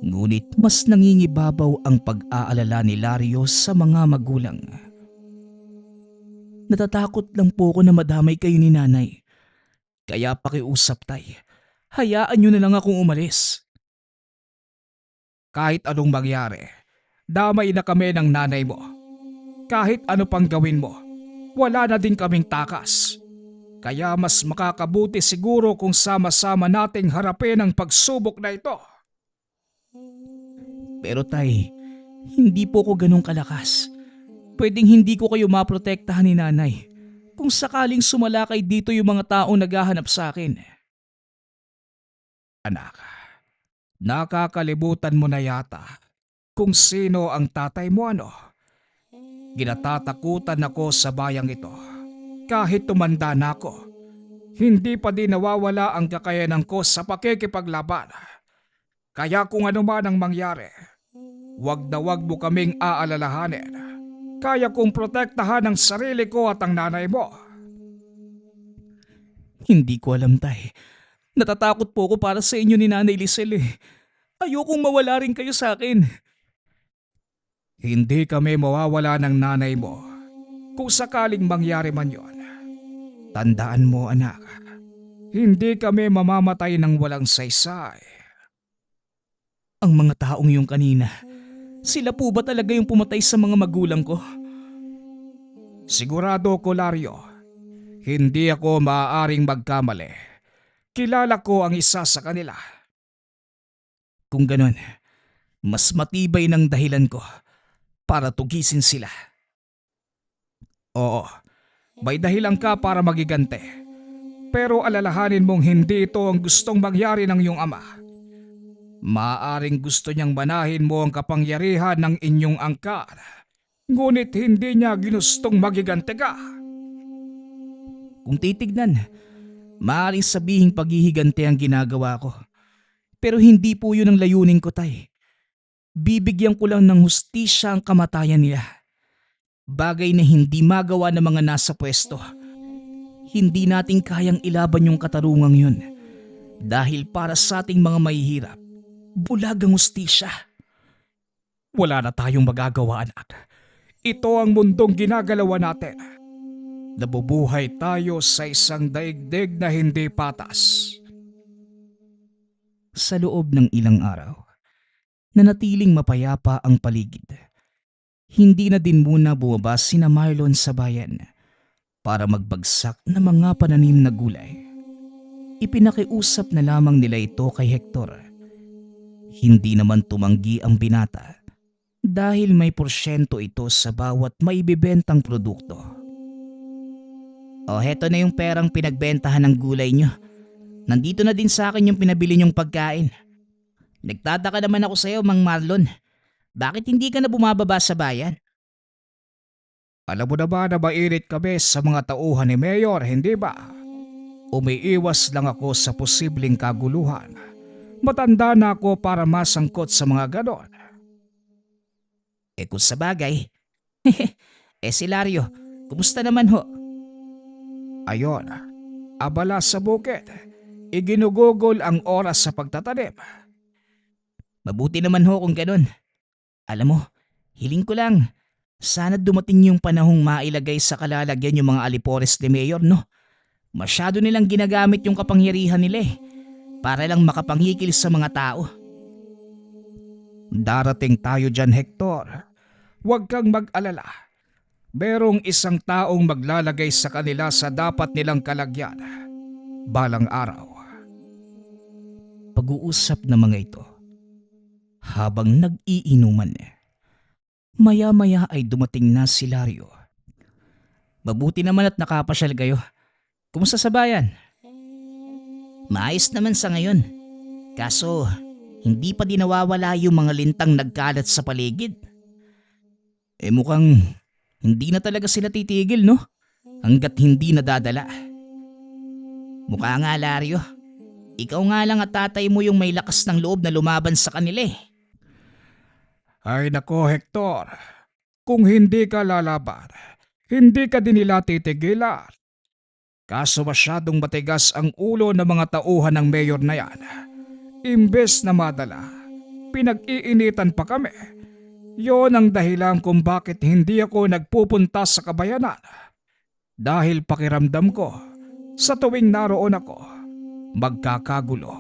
Ngunit mas nangingibabaw ang pag-aalala ni Lario sa mga magulang. Natatakot lang po ako na madamay kayo ni nanay. Kaya pakiusap, tay. Hayaan niyo na lang akong umalis. Kahit anong mangyari, damay na kami ng nanay mo. Kahit ano pang gawin mo, wala na din kaming takas. Kaya mas makakabuti siguro kung sama-sama nating harapin ang pagsubok na ito. Pero tay, hindi po ko ganun kalakas. Pwedeng hindi ko kayo maprotektahan ni nanay kung sakaling sumalakay dito yung mga taong naghahanap sa akin. Anak, nakakalimutan mo na yata kung sino ang tatay mo ano. Ginatatakutan ako sa bayang ito. Kahit tumanda na ako, hindi pa din nawawala ang kakayanan ko sa pakikipaglaban. Kaya kung ano man ang mangyari, wag na wag mo kaming aalalahanin. Kaya kong protektahan ang sarili ko at ang nanay mo. Hindi ko alam, tay. Natatakot po ako para sa inyo ni Nanay Lisel eh. Ayokong mawala rin kayo sa akin. Hindi kami mawawala ng nanay mo kung sakaling mangyari man yon. Tandaan mo, anak, hindi kami mamamatay ng walang saysay. Ang mga taong yung kanina, sila po ba talaga yung pumatay sa mga magulang ko? Sigurado ko, Lario, hindi ako maaaring magkamali. Kilala ko ang isa sa kanila. Kung ganun, mas matibay ng dahilan ko para tugisin sila. Oo, may dahilan ka para magigante. Pero alalahanin mong hindi ito ang gustong mangyari ng iyong ama. Maaaring gusto niyang manahin mo ang kapangyarihan ng inyong angkan. Ngunit hindi niya ginustong magigante ka. Kung titignan, maaaring sabihing paghihigante ang ginagawa ko. Pero hindi po yun ang layunin ko, tay. Bibigyan ko lang ng hustisya ang kamatayan nila. Bagay na hindi magawa ng mga nasa pwesto. Hindi natin kayang ilaban yung katarungang yun. Dahil para sa ating mga mahihirap, bulag ang hustisya. Wala na tayong magagawa, anak. Ito ang mundong ginagalawan natin. Nabubuhay tayo sa isang daigdig na hindi patas. Sa loob ng ilang araw, nanatiling mapayapa ang paligid. Hindi na din muna bumaba sina Marlon sa bayan para magbagsak ng mga pananim na gulay. Ipinakiusap na lamang nila ito kay Hector. Hindi naman tumanggi ang binata dahil may porsyento ito sa bawat maibibentang produkto. O heto na yung perang pinagbentahan ng gulay nyo. Nandito na din sa akin yung pinabili nyong pagkain. Nagtataka naman ako sa'yo, Mang Marlon. Bakit hindi ka na bumababa sa bayan? Alam mo na ba na mainit kami sa mga tauhan ni Mayor, hindi ba? Umiiwas lang ako sa posibleng kaguluhan. Matanda na ako para masangkot sa mga ganon. Kung sa bagay. Si Lario, kumusta naman ho? Ayon, abala sa bukid. Iginugugol ang oras sa pagtatanim. Mabuti naman ho kung ganun. Alam mo, hiling ko lang. Sana dumating yung panahong mailagay sa kalalagyan yung mga alipores ni Mayor, no? Masyado nilang ginagamit yung kapangyarihan nila para lang makapangikil sa mga tao. Darating tayo dyan, Hector. Huwag kang mag-alala. Merong isang taong maglalagay sa kanila sa dapat nilang kalagyan. Balang araw. Pag-uusap ng mga ito habang nag-iinuman. Maya-maya ay dumating na si Lario. Mabuti naman at nakapasyal kayo. Kumusta sa bayan? Maayos naman sa ngayon. Kaso, hindi pa din nawawala yung mga lintang nagkalat sa paligid. Mukhang hindi na talaga sila titigil, no? hanggat hindi nadadala. Mukha nga, Lario. Ikaw nga lang at tatay mo yung may lakas ng loob na lumaban sa kanila eh. Ay nako Hector, kung hindi ka lalaban, hindi ka din nila titigilan. Kaso masyadong matigas ang ulo ng mga tauhan ng mayor na yan. Imbes na madala, pinag-iinitan pa kami. Yon ang dahilan kung bakit hindi ako nagpupunta sa kabayanan. Dahil pakiramdam ko, sa tuwing naroon ako, magkakagulo.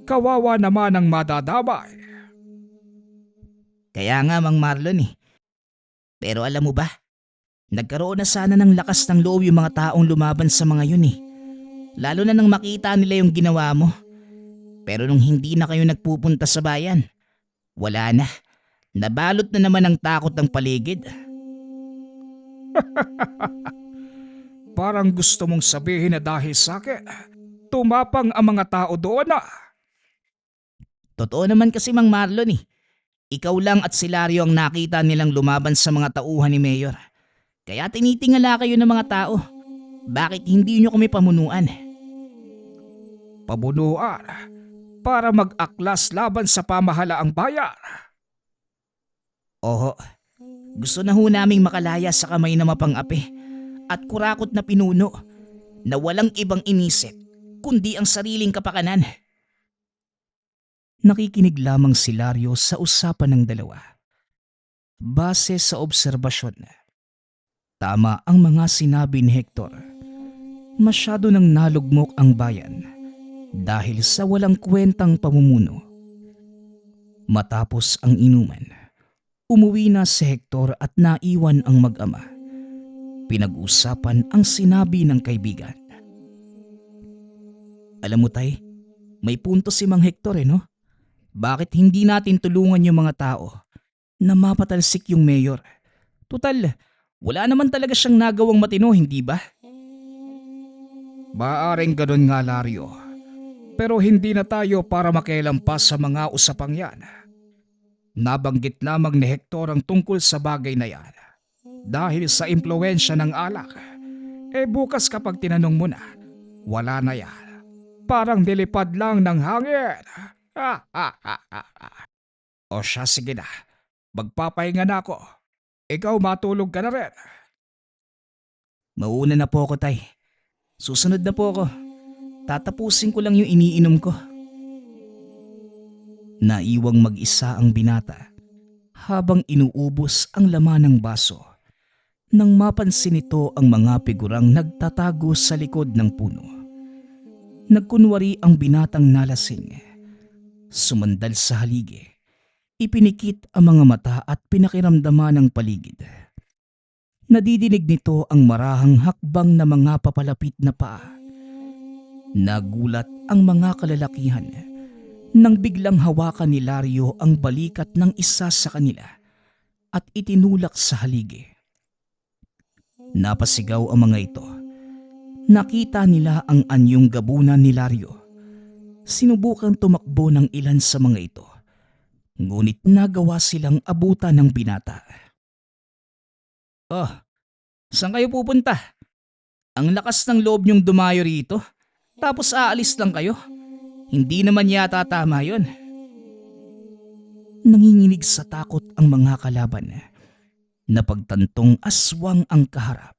Kawawa naman ang madadamay. Kaya nga, Mang Marlon eh. Pero alam mo ba, nagkaroon na sana ng lakas ng loob yung mga taong lumaban sa mga yun eh. Lalo na nang makita nila yung ginawa mo. Pero nung hindi na kayo nagpupunta sa bayan, wala na. Nabalot na naman ang takot ng paligid. Parang gusto mong sabihin na dahil sa akin, tumapang ang mga tao doon na. Totoo naman kasi, Mang Marlon eh. Ikaw lang at si Lario ang nakita nilang lumaban sa mga tauhan ni Mayor. Kaya tinitingala kayo ng mga tao. Bakit hindi nyo kami pamunuan? Pabunuan para mag-aklas laban sa pamahalaang bayan. Oho, gusto na ho naming makalaya sa kamay na mapang-api at kurakot na pinuno na walang ibang inisip kundi ang sariling kapakanan. Nakikinig lamang si Lario sa usapan ng dalawa. Base sa obserbasyon, tama ang mga sinabi ni Hector. Masyado nang nalugmok ang bayan dahil sa walang kwentang pamumuno. Matapos ang inuman, umuwi na si Hector at naiwan ang mag-ama. Pinag-usapan ang sinabi ng kaibigan. Alam mo tay, may punto si Mang Hector no? Bakit hindi natin tulungan yung mga tao na mapatalsik yung mayor? Tutal, wala naman talaga siyang nagawang matino, hindi ba? Maaring ganun nga Lario. Pero hindi na tayo para makialampas sa mga usapang yan. Nabanggit lamang ni Hector ang tungkol sa bagay na yan. Dahil sa impluensya ng alak, bukas kapag tinanong mo na, wala na yan. Parang nilipad lang ng hangin. O siya, sige na. Magpapahinga na ako. Ikaw matulog ka na rin. Mauna na po ako tay. Susunod na po ako. Tatapusin ko lang yung iniinom ko. Naiwang mag-isa ang binata habang inuubos ang laman ng baso. Nang mapansin nito ang mga figurang nagtatago sa likod ng puno. Nagkunwari ang binatang nalasing. Sumandal sa haligi. Ipinikit ang mga mata at pinakiramdaman ang paligid. Nadidinig nito ang marahang hakbang na mga papalapit na paa. Nagulat ang mga kalalakihan nang biglang hawakan ni Lario ang balikat ng isa sa kanila at itinulak sa haligi. Napasigaw ang mga ito. Nakita nila ang anyong gabunan ni Lario. Sinubukang tumakbo ng ilan sa mga ito. Ngunit nagawa silang abutan ng binata. Oh, saan kayo pupunta? Ang lakas ng loob niyong dumayo rito, tapos aalis lang kayo. Hindi naman yata tama yon. Nanginginig sa takot ang mga kalaban. Napagtantong aswang ang kaharap.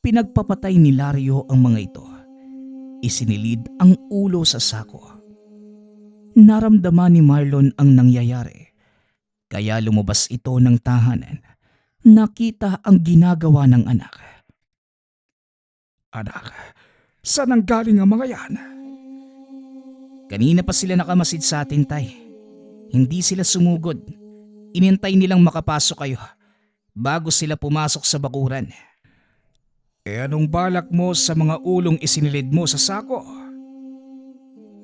Pinagpapatay ni Lario ang mga ito. Isinilid ang ulo sa sako. Naramdaman ni Marlon ang nangyayari. Kaya lumabas ito ng tahanan. Nakita ang ginagawa ng anak. Anak, saan ang galing ang mga yan? Kanina pa sila nakamasid sa atin, tay. Hindi sila sumugod. Inintay nilang makapasok kayo bago sila pumasok sa bakuran. Anong balak mo sa mga ulong isinilid mo sa sako?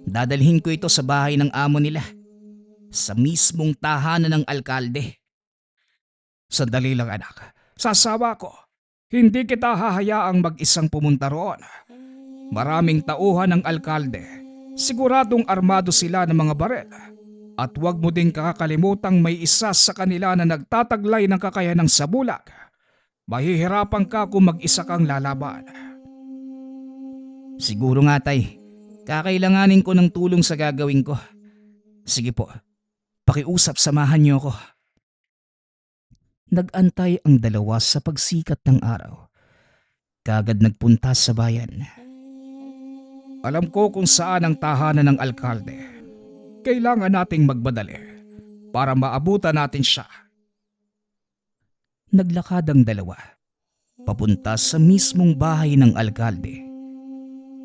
Dadalhin ko ito sa bahay ng amo nila. Sa mismong tahanan ng alkalde. Sandali lang anak, sasawa ko. Hindi kita hahayaang mag-isang pumunta roon. Maraming tauhan ng alkalde. Siguradong armado sila ng mga barel. At huwag mo din kakakalimutang may isa sa kanila na nagtataglay ng kakayanang sa bulag. Mahihirapan ka kung mag-isa kang lalaban. Siguro nga tay, kakailanganin ko ng tulong sa gagawin ko. Sige po, pakiusap samahan niyo ako. Nag-antay ang dalawa sa pagsikat ng araw. Kagad nagpunta sa bayan. Alam ko kung saan ang tahanan ng alkalde. Kailangan nating magbadali para maabutan natin siya. Naglakad ang dalawa, papunta sa mismong bahay ng alkalde.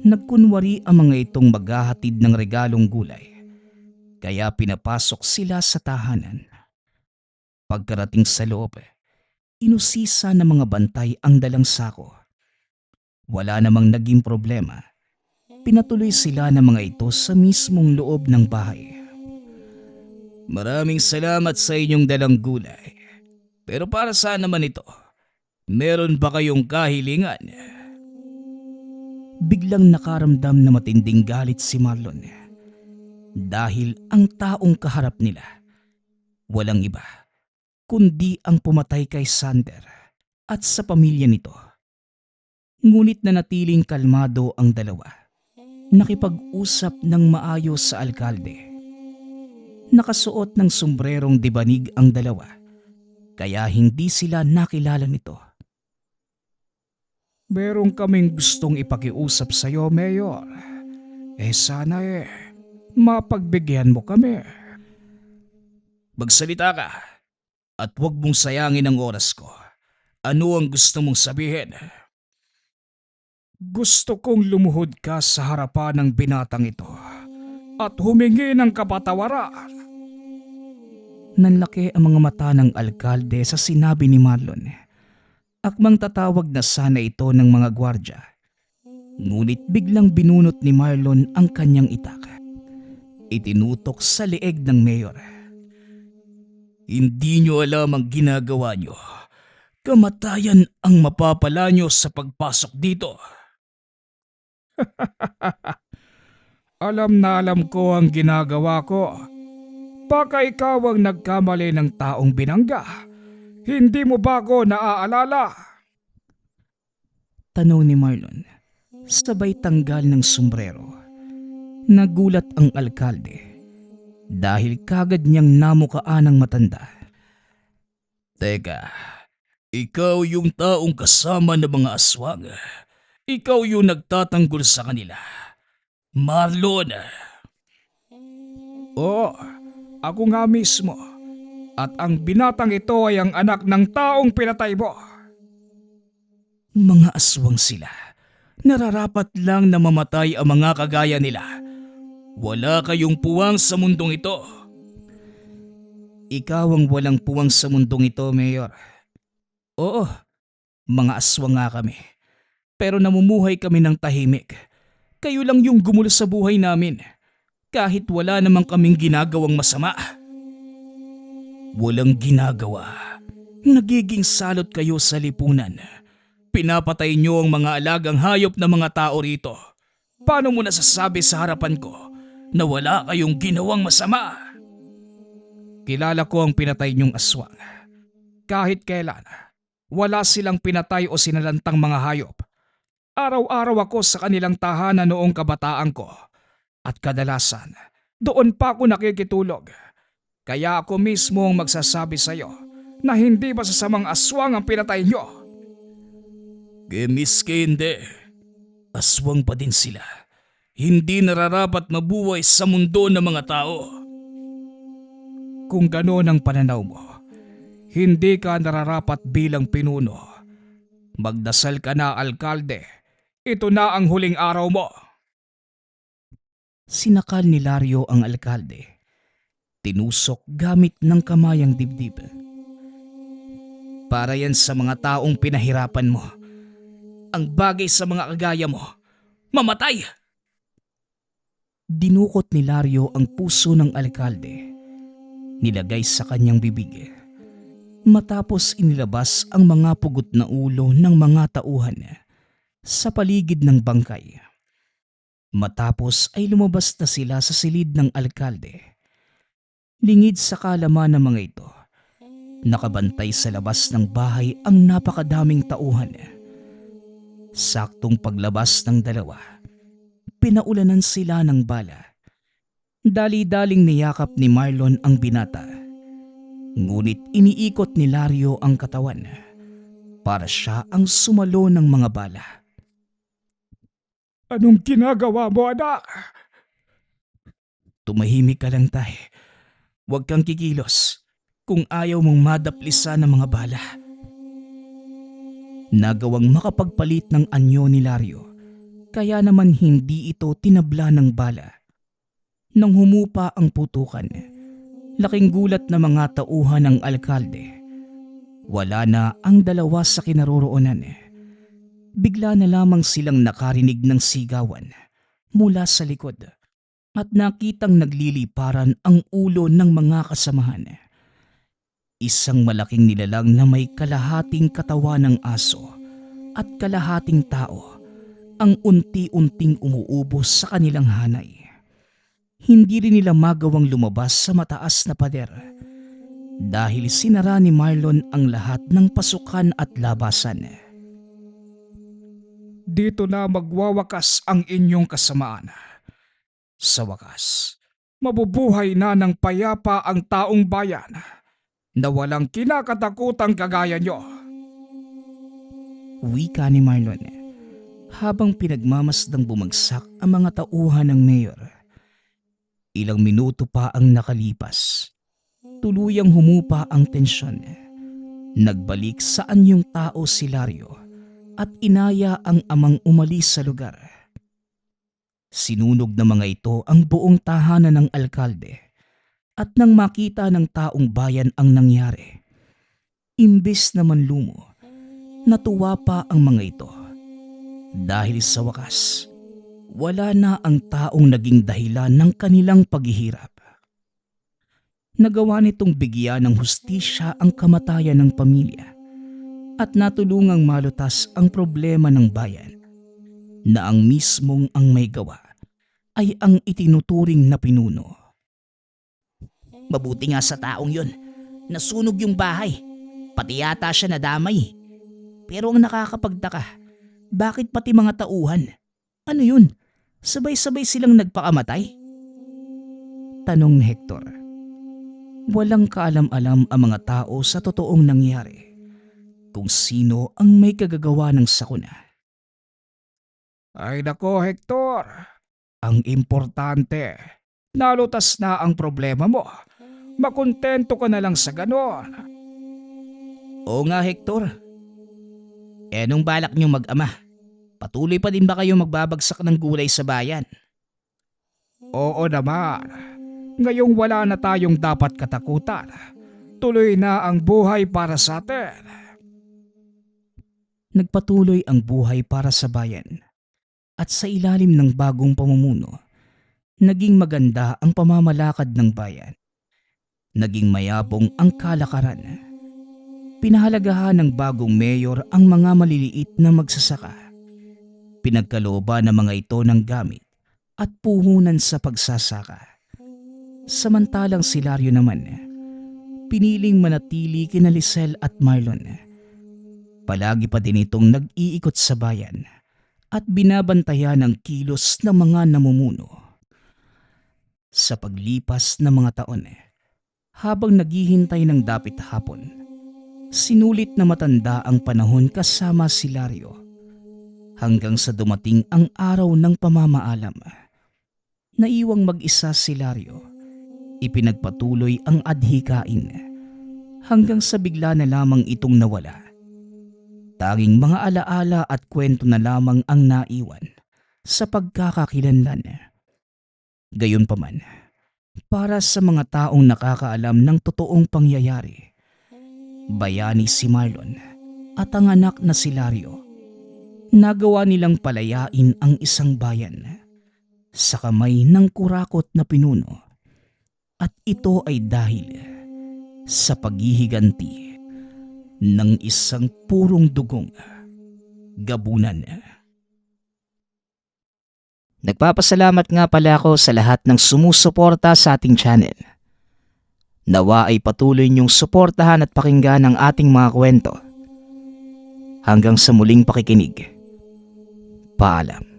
Nagkunwari ang mga itong maghahatid ng regalong gulay, kaya pinapasok sila sa tahanan. Pagkarating sa loob, inusisa ng mga bantay ang dalang sako. Wala namang naging problema. Pinatuloy sila ng mga ito sa mismong loob ng bahay. Maraming salamat sa inyong dalang gulay. Pero para saan naman ito? Meron ba kayong kahilingan? Biglang nakaramdam na matinding galit si Marlon. Dahil ang taong kaharap nila, walang iba, kundi ang pumatay kay Sander at sa pamilya nito. Ngunit nanatiling kalmado ang dalawa. Nakipag-usap ng maayos sa alkalde. Nakasuot ng sombrerong dibanig ang dalawa, kaya hindi sila nakilala nito. Meron kaming gustong ipakiusap sa iyo, Mayor. Sana mapagbigyan mo kami. Magsalita ka at huwag mong sayangin ang oras ko. Ano ang gusto mong sabihin? Gusto kong lumuhod ka sa harapan ng binatang ito at humingi ng kapatawaran. Nanlaki ang mga mata ng alkalde sa sinabi ni Marlon. Akmang tatawag na sana ito ng mga gwardya. Ngunit biglang binunot ni Marlon ang kanyang itak. Itinutok sa leeg ng mayor. Hindi nyo alam ang ginagawa nyo. Kamatayan ang mapapala nyo sa pagpasok dito. Alam na alam ko ang ginagawa ko. Baka ikaw ang nagkamali ng taong binangga. Hindi mo ba ako naaalala? Tanong ni Marlon, sabay tanggal ng sombrero. Nagulat ang alkalde dahil kagad niyang namukaan ng matanda. Teka, ikaw yung taong kasama ng mga aswang. Ikaw yung nagtatanggol sa kanila. Marlon! Oo, ako nga mismo. At ang binatang ito ay ang anak ng taong pinatay mo. Mga aswang sila. Nararapat lang na mamatay ang mga kagaya nila. Wala kayong puwang sa mundong ito. Ikaw ang walang puwang sa mundong ito, Mayor. Oo, mga aswang nga kami. Pero namumuhay kami ng tahimik. Kayo lang yung gumulo sa buhay namin. Kahit wala namang kaming ginagawang masama. Walang ginagawa. Nagiging salot kayo sa lipunan. Pinapatay niyo ang mga alagang hayop na mga tao rito. Paano mo nasasabi sa harapan ko na wala kayong ginawang masama? Kilala ko ang pinatay niyong aswang. Kahit kailan, wala silang pinatay o sinalantang mga hayop. Araw-araw ako sa kanilang tahanan noong kabataan ko. At kadalasan, doon pa ako nakikitulog. Kaya ako mismo ang magsasabi sa iyo na hindi masasamang aswang ang pinatay niyo. Miski hindi. Aswang pa din sila. Hindi nararapat mabuhay sa mundo ng mga tao. Kung gano'n ang pananaw mo, hindi ka nararapat bilang pinuno. Magdasal ka na, alkalde. Ito na ang huling araw mo. Sinakal ni Lario ang alkalde. Tinusok gamit ng kamay ang dibdib. Para yan sa mga taong pinahirapan mo. Ang bagay sa mga kagaya mo, mamatay! Dinukot ni Lario ang puso ng alkalde. Nilagay sa kanyang bibig. Matapos inilabas ang mga pugot na ulo ng mga tauhan sa paligid ng bangkay. Matapos ay lumabas na sila sa silid ng alkalde. Lingid sa kalaman ng mga ito, Nakabantay sa labas ng bahay ang napakadaming tauhan. Saktong paglabas ng dalawa, pinaulanan sila ng bala. Dali-daling niyakap ni Marlon ang binata. Ngunit iniikot ni Lario ang katawan para siya ang sumalo ng mga bala. Anong ginagawa mo, anak? Tumahimik ka lang, tay. Huwag kang kikilos kung ayaw mong madaplisa ng mga bala. Nagawang makapagpalit ng anyo ni Lario, kaya naman hindi ito tinabla ng bala. Nang humupa ang putukan, laking gulat na mga tauhan ng alkalde. Wala na ang dalawa sa kinaroroonan. Bigla na lamang silang nakarinig ng sigawan mula sa likod at nakitang nagliliparan ang ulo ng mga kasamahan. Isang malaking nilalang na may kalahating katawan ng aso at kalahating tao ang unti-unting umuubos sa kanilang hanay. Hindi rin nila magawang lumabas sa mataas na pader dahil sinara ni Marlon ang lahat ng pasukan at labasan. Dito na magwawakas ang inyong kasamaan. Sa wakas, mabubuhay na ng payapa ang taong bayan na walang kinakatakutang kagaya nyo. Wika ni Marlon habang pinagmamasdang bumagsak ang mga tauhan ng mayor. Ilang minuto pa ang nakalipas. Tuluyang humupa ang tensyon. Nagbalik sa anyong tao si Lario at inaya ang amang umalis sa lugar. Sinunog ng mga ito ang buong tahanan ng alkalde at nang makita ng taong bayan ang nangyari, imbes na manlumo, natuwa pa ang mga ito. Dahil sa wakas, wala na ang taong naging dahilan ng kanilang paghihirap. Nagawa nitong bigyan ng hustisya ang kamatayan ng pamilya at natulungang malutas ang problema ng bayan na ang mismong ang may gawa ay ang itinuturing na pinuno. Mabuti nga sa taong yun. Nasunog yung bahay. Pati yata siya nadamay. Pero ang nakakapagtaka, bakit pati mga tauhan? Ano yun? Sabay-sabay silang nagpakamatay? Tanong ni Hector. Walang kaalam-alam ang mga tao sa totoong nangyari kung sino ang may kagagawa ng sakuna. Ay nako, Hector. Ang importante, nalutas na ang problema mo. Makontento ka na lang sa ganon. Oo nga, Hector. Nung balak niyong mag-ama, patuloy pa din ba kayo magbabagsak ng gulay sa bayan? Oo naman. Ngayong wala na tayong dapat katakutan. Tuloy na ang buhay para sa atin. Nagpatuloy ang buhay para sa bayan at sa ilalim ng bagong pamumuno, naging maganda ang pamamalakad ng bayan. Naging mayabong ang kalakaran. Pinahalagahan ng bagong mayor ang mga maliliit na magsasaka. Pinagkalooban ng mga ito ng gamit at puhunan sa pagsasaka. Samantalang si Lario naman, piniling manatili kina Lisel at Marlon. Palagi pa din itong nag-iikot sa bayan at binabantayan ang kilos ng mga namumuno. Sa paglipas ng mga taon, habang naghihintay ng dapit hapon, sinulit na matanda ang panahon kasama si Lario hanggang sa dumating ang araw ng pamamaalam. Naiwang mag-isa si Lario, ipinagpatuloy ang adhikain hanggang sa bigla na lamang itong nawala. Tanging mga alaala at kwento na lamang ang naiwan sa pagkakakilanlan. Gayunpaman, para sa mga taong nakakaalam ng totoong pangyayari, bayani si Marlon at ang anak na si Lario, nagawa nilang palayain ang isang bayan sa kamay ng kurakot na pinuno, at ito ay dahil sa paghihiganti ng isang purong dugong gabunan. Nagpapasalamat nga pala ako sa lahat ng sumusuporta sa ating channel. Nawa ay patuloy niyong suportahan at pakinggan ang ating mga kwento. Hanggang sa muling pakikinig. Paalam.